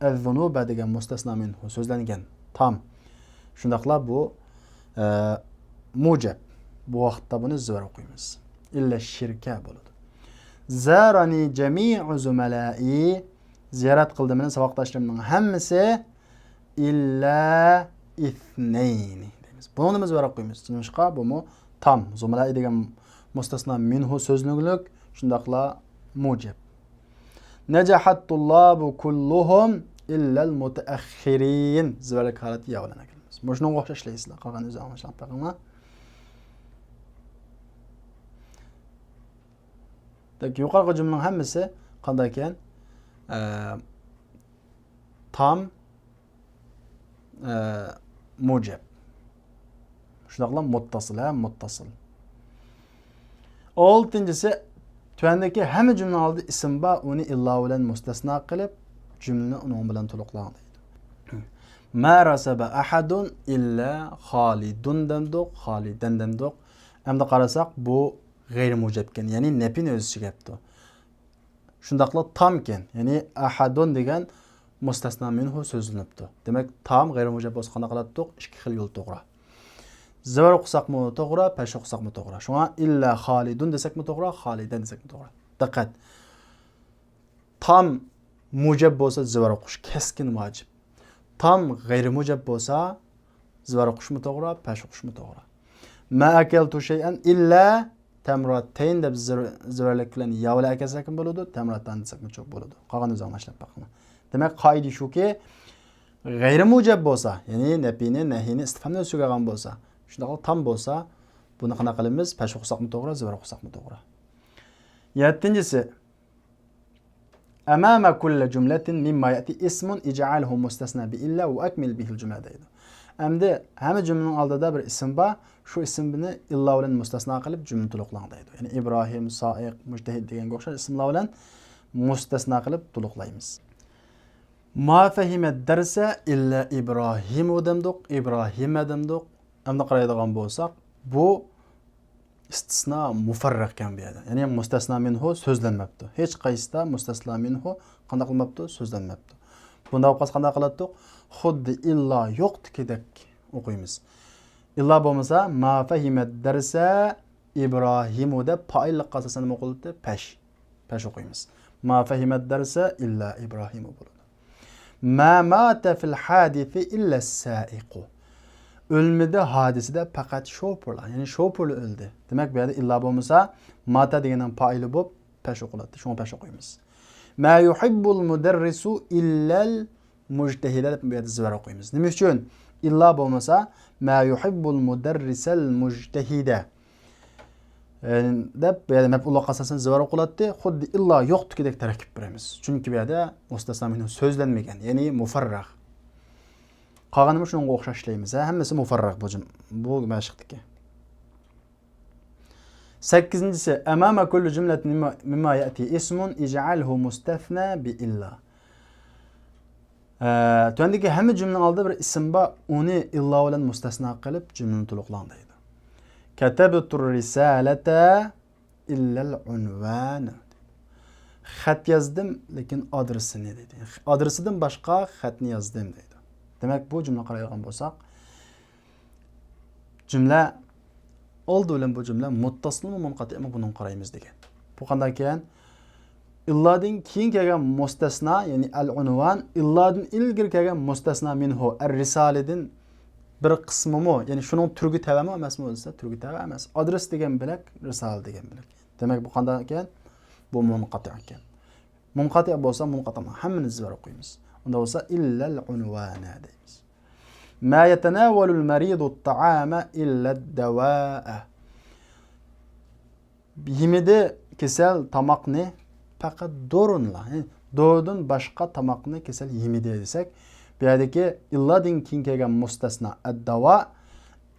az-zunuba degan mustasno minhu so'zlangan tam. Shundaqla bu mujab. Bu vaqtda buni zivor o'qiymiz. Illa shirka bo'ladi. Zarani jami'u zumalai ziyorat qildi meni saboqdoshlarimning hammasi illa ithnayni deymiz. Buni nima zivor o'qiymiz? Chunki bu tam. Zumalai degan mustasno minhu so'zlangulik, shundaqla mujab. Najahat tullabu kulluhum illa al-mutaakhirin. Ziyorlik holati yavlan ekanmiz. Shunga o'xshash ishlaysizlar. Qolgan o'zi anglashib taqinglar. Yuqorqi jumlaning hammasi qanday ekan? Tam mujab. Shundaqla muttasil, muttasil. Oltinchisi tuvandagi hamma jumla oldi ism ba uni illa bilan mustasno qilib jumlani uning bilan to'liqlan deydi. Ma rasaba ahadun illa Xolidun demdiq, Xolidan demdiq. Endi qarasak bu g'ayri mujabkan, ya'ni nafini o'z ichiga olibdi. Shundaqla tamkan, ya'ni ahadun degan mustasno minhu so'zlanibdi. Demak, tam g'ayri mujab bo'lsa qanday qiladiq? Ikki xil yo'l to'g'ri. Zivor o'qisaqmi to'g'ri, pash o'qisaqmi to'g'ri. Shunga illa Xolidun desakmi to'g'ri, Xolidan desakmi to'g'ri. Diqqat. Tam mujab bo'lsa zivor o'qish keskin vojib. Tam g'ayri mujab bo'lsa zivor o'qishmi to'g'ri, pash o'qishmi to'g'ri. Ma akaltu shay'an illa tamratayn deb zivorlik bilan yavla akasak bo'ladi, tamratan desakmi cho'q bo'ladi. Qolgan o'zi anglashib baqma. Demak, qoida shuki, g'ayri mujab bo'lsa, ya'ni nafini, nahini istifhamni o'zgargan bo'lsa, shunday tam bo'lsa, buni qana qilamiz? Pash o'qisaqmi to'g'ri, zivor o'qisaqmi to'g'ri. 7-si amama kulli jumlatin mimma yati ismun ij'alhu mustasna bi illa wa akmil bihi al-jumla deydi. Endi hamma jumlaning oldida bir ism bor, shu ismni illa bilan mustasno qilib jumla to'liqlang deydi. Ya'ni Ibrohim, Soiq, Mujtahid degan o'xshash ismlar bilan mustasno qilib to'liqlaymiz. Ma fahima darsa illa Ibrohim demdiq, Ibrohim demdiq. Endi qaraydigan bo'lsak, bu istisno mufarraq ekan bu yerda. Ya'ni mustasno minhu so'zlanmabdi. Hech qaysida mustasno minhu qanday qilmabdi? So'zlanmabdi. Bunda o'qas qanday qiladi? Xuddi illa yo'qdek o'qiymiz. Illa bo'lmasa, ma fahimat darsa Ibrohimu deb fa'illik qasasini nima qildi? Pash o'qiymiz. Ma fahimat darsa illa Ibrohimu bo'ladi. Ma mata fil hadisi illa as-sa'iqu. O'lmidi hodisada faqat shofirlar, ya'ni shofir o'ldi. Demak, bu yerda illa bo'lmasa, mata degandan fa'ili bo'lib pash o'qiladi. Shuni pash o'qiymiz. Ma yuhibbul mudarrisu illal mujtahida deb bu yerda zivor o'qiymiz. Nima uchun? Illa bo'lmasa, ma yuhibbul mudarrisal mujtahida deb bu yerda maf'ul qasasini zivor o'qiladi. Xuddi illa yo'qdek tarakkib beramiz. Chunki bu yerda mustasno minhu so'zlanmagan, ya'ni mufarraq. Qolganimiz shunga o'xshash ishlaymiz. Hammasi mufarraq bu mashqdiki. 8-si amama kulli jumlatin mimma yati ismun ij'alhu mustathna bi illa. Tuandagi hamma jumla oldida bir ism bor, uni illa bilan mustasno qilib jumlani to'liqlang deydi. Katabtu risalata illa al-unwan. Xat yozdim, lekin adresini deydi. Adresidan boshqa xatni yozdim deydi. Demak, bu jumla qaraydigan bo'lsak, jumla oldi bilan bu jumla muttasilmi munqati'mi buni qaraymiz degan. Bu qanday ekan? Illadin keyin kelgan mustasna, ya'ni al-unvan, illadin ilgir kelgan mustasna minhu ar-risaladin bir qismimi, ya'ni shuning turgi tavami emasmi o'zida? Turgi tava emas. Adres degan bilak, risala degan bilak. Demak, bu qanday ekan? Bu munqati' ekan. Munqati' bo'lsa, munqati' hammani zivor o'qiymiz. Unda bo'lsa illa al-unwana deymiz. Ma yatanawalu al-maridu at-ta'ama illa ad-dawaa. Yemidi kasal tamoqni faqat do'rinlar. Do'rdan boshqa tamoqni kasal yemidi desak, bu yerdagi illadin keyin kelgan mustasna ad-dawa,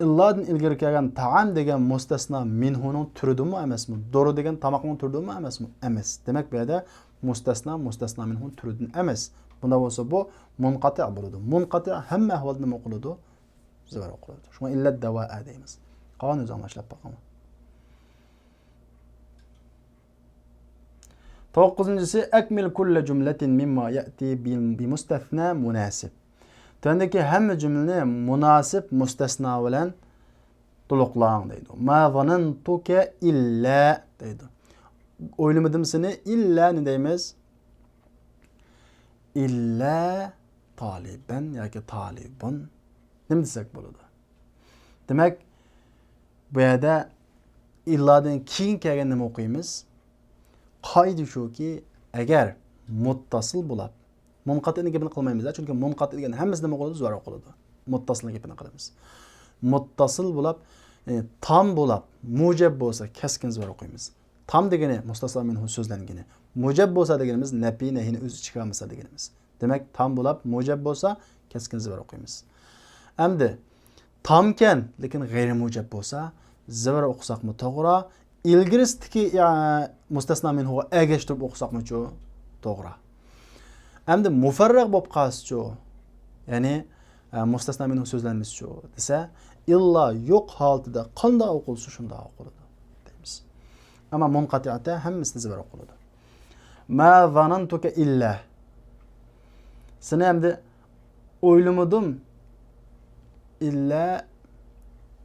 illadin ilgari kelgan ta'am degan mustasna minhuning turidimi emasmi? Do'ri degan tamoqning turidimi emasmi? Emas. Demak, bu yerda mustasna minhu turidan emas. Bunda bo'lsa bu munqati' bo'ladi. Munqati' hamma ahvolda nima qiladi? Zivor o'qiladi. Shunga illa ad-dawa deymiz. Qonun anglashib boqaman. To'qqizinchisi akmil kulla jumlatin mimma ya'ti bi mustafna munasib. Tendeki hamma jumlani munasib mustasna bilan to'liqlang deydi. Ma zanantuka illa deydi. O'ylamadim seni illa ne deymiz? İlla taliban yoki talibun nima desak bo'ladi. Demak, bu yerda illadan keyin kelgan nima o'qiymiz? Qoida shuki, agar muttasil bo'lib, munqatining gapini qilmaymiz, chunki munqati degan hammasi nima qiladi? Zo'r qiladi. Muttasilning gapini qilamiz. Muttasil bo'lib, tam bo'lib, mujab bo'lsa, keskin zo'r o'qiymiz. Tam degani mustasno minhu so'zlangani. Mujab bo'lsa deganimiz nafi nahini o'z ichiga olmasa deganimiz. Demak, tam bo'lib, mujab bo'lsa, keskin zo'r o'qiymiz. Endi tamkan, lekin g'ayri mujab bo'lsa, zo'r o'qisaqmi to'g'ri, ilgirisdiki mustasno minhu agashtirib o'qisaqmi-chu to'g'ri. Endi mufarraq bo'lib qolsa-chu, ya'ni mustasno minhu so'zlanmasi-chu desa, illa yo'q holatida qanday o'qilsa shunday o'qiladi deymiz. Ama munqati'ata hammasida zo'r o'qiladi. Ma zanantuka illa. Seni endi o'ylamadim illa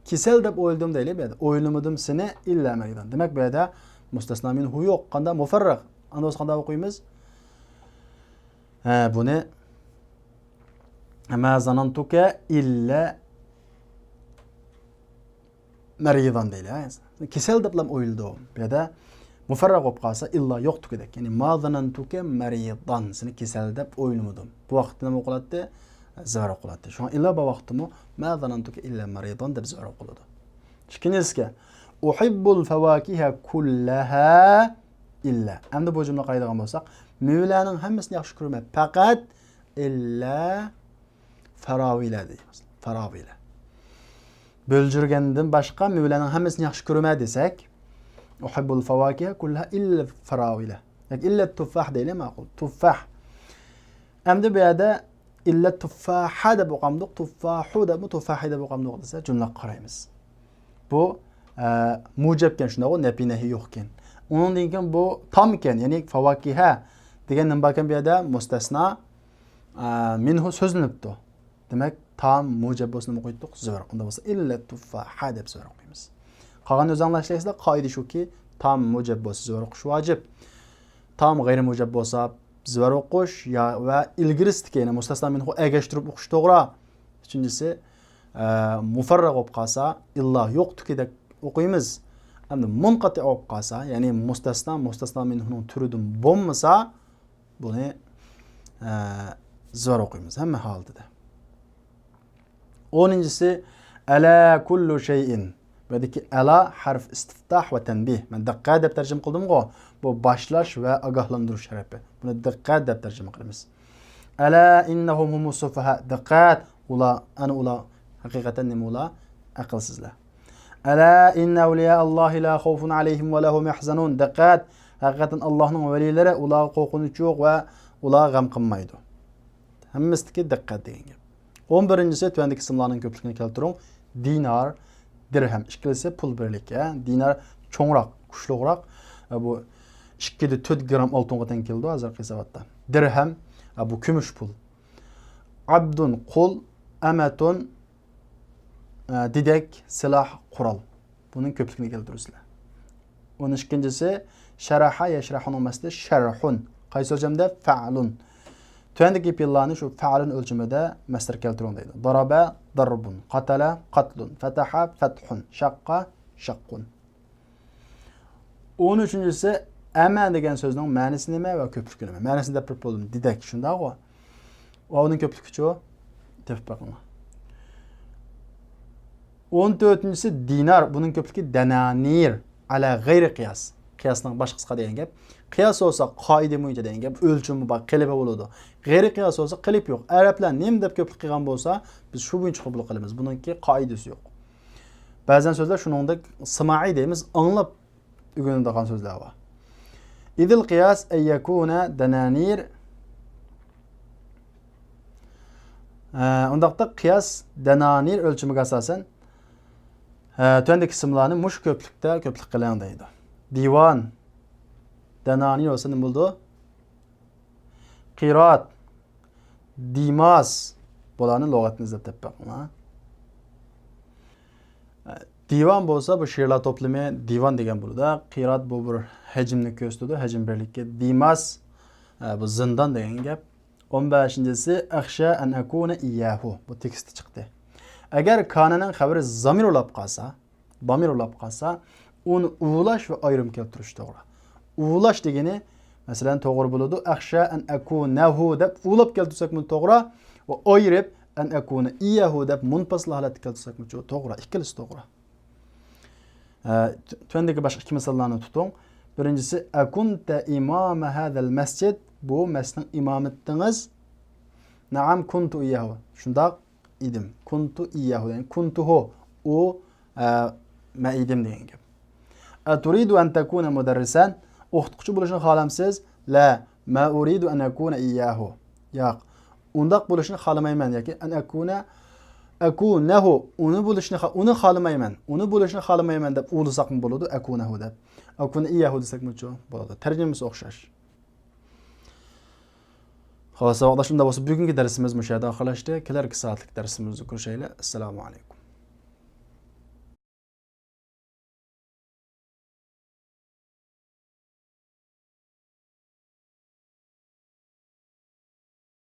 kesel deb o'yladim deylik bu yerda. O'ylamadim seni illa maydan. Demak bu yerda mustasno minhu yo'q. Qanday mufarraq? Anda o'z qanday o'qiymiz? Buni ma zanantuka illa maridan deylik. Kesel deb lam o'yladim. Bu yerda mufarraq bo'lib qolsa illa yo'qtu kerak. Ya'ni ma zanantuka maridan seni kesel deb o'ylamadim. Bu vaqtda nima qiladi? Zo'r o'qiladi. Shunga illa bu vaqtimi ma zanantuka illa maridan deb zo'r o'qiladi. Ikkinchisiga uhibbul fawakiha kullaha illa. Endi bu jumla qaydagan bo'lsak, mevlaning hammasini yaxshi ko'raman, faqat illa faravila deymiz. Faravila. Bo'ljirgandan boshqa mevlaning hammasini yaxshi ko'raman desak, uhibbul fawakiha kullaha illa faravila. Yoki illa tuffah deylik ma'qul. Tuffah. Endi bu yerda illa tuffaha deb o'qamdiq, tuffahu deb tuffahi deb o'qamdiq desa, jumla qaraymiz. Bu mujabkan shunday, napinahi yo'qkan. Undan keyin bu tamkan, ya'ni fawakiha degan nima bo'lgan bu yerda mustasna minhu so'zlanibdi. Demak, tam mujab bo'lsa nima qo'ydik? Zo'r. Unda bo'lsa illa tuffaha deb zo'r o'qiymiz. Qolgan o'z anglashingizda qoida shuki, tam mujab bo'lsa zo'r o'qish vojib. Tam g'ayri mujab bo'lsa zo'r o'qish va ilgirisdiki, ya'ni mustasno minhu agashtirib o'qish to'g'ri. Uchinchisi, mufarraq bo'lib qolsa, illa yo'qtu deb o'qiymiz. Endi munqati bo'lib qolsa, ya'ni mustasno minhuning turidan bo'lmasa, buni zo'r o'qiymiz hamma holatida. 10-si ala kullu shay'in. Buradagi ala harf istiftah va tanbih. Men diqqat deb tarjima qildim-ku. Bu boshlash va ogohlantirish harfi. Buni diqqat deb tarjima qilamiz. Ala innahum humus sufaha. Diqqat, ular haqiqatan nima ular? Aqlsizlar. Ala inna awliya Allohi la khawfun alayhim va lahum yahzanun. Diqqat, haqiqatan Allohning valilari ular qo'rqinchi yo'q va ular g'am qilmaydi. Hammasidagi diqqat degan gap. 11-si tuvandagi ismlarning ko'pligini keltiring. Dinar, dirham, ikkilisi pul birligi. Dinar cho'ngroq, kuchliroq. Bu 2-4 gram oltinga teng keldi hozirgi hisobotda. Dirham bu kumush pul. Abdun qul, amatun didak, silah, qurol. Buning ko'pligini keltirasizlar. 12-si sharaha yashrahun emasdi, sharhun. Qaysi o'lchamda? Fa'lun. Tuvandagi fe'llarni shu fa'lun o'lchamida masdar keltiring deydi. Daraba, darbun, qatala, qatlun, fataha, fathun, shaqqa, shaqqun. 13-si ama degan so'zning ma'nosi nima va ko'pligi nima? Ma'nosida bir bo'ldim, didak shundaqmi? Va uning ko'pligichi tepib baqinglar. 14-si dinar, buning ko'pligi dananir ala g'ayri qiyas. Qiyasning boshqasiga degan gap. Qiyas olsa qoida bo'yicha degan gap, o'lchami bor, qilibi bo'ladi. G'ayri qiyas olsa qilib yo'q. Arablar nim deb ko'plik qilgan bo'lsa, biz shu bo'yicha qabul qilamiz. Buningki qoidasi yo'q. Ba'zan so'zlar shuningdek simoiy deymiz, anglab o'rganadigan so'zlar bor. Idil qiyas ay yakuna dananir. Undaqda qiyas dananir o'lchamiga asosan tuvandagi ismlarni mush ko'plik qiling deydi. Divan Danani olsa nima bo'ldi? Qiroat, Dimas bularni lug'atni izlab topmoqman. Divan bo'lsa bu she'rlar to'plami divan degan bo'ladi. Qiroat bu bir hajmni ko'rsatadi, hajm birlikka. Dimas bu zindon degan gap. 15-si akhsha an akuna iyyahu. Bu tekst chiqdi. Agar kananing xabari zamir ulab qolsa, damir ulab qolsa, uni uvlash va ayrim keltirish to'g'ri. Uvlash degani masalan to'g'ri bo'ladi. Akhsha an akunahu deb ulab keltirsak bu to'g'ri va ayirib an akuna iyyahu deb munfasil holatda keltirsak bu to'g'ri. Ikkilisi to'g'ri. Tuvandagi boshqa ikki misollarni tuting. Birinchisi akunta imama hadal masjid. Bu masjidning imomatdingiz. Naam kuntu iyyahu. Shundoq idim. Kuntu iyyahu. Yani kuntuhu. U men idim degan gap. Aturidu an takuna mudarrisan. O'qituvchi bo'lishni xohlamsiz? La, ma uridu an akuna iyyahu. Yo'q. Undaq bo'lishni xohlamayman yoki an akunahu uni bo'lishni xohlamayman. Uni bo'lishni xohlamayman deb o'ylasaqmi bo'ladi akunahu deb. Akuna iyyahu desakmi bo'ladi. Tarjimasi o'xshash. Xo'sh, savdoshimda bo'lsa bugungi darsimiz mushada oxirlashdi. Kelarki soatlik darsimizni ko'rishaylik. Assalomu alaykum.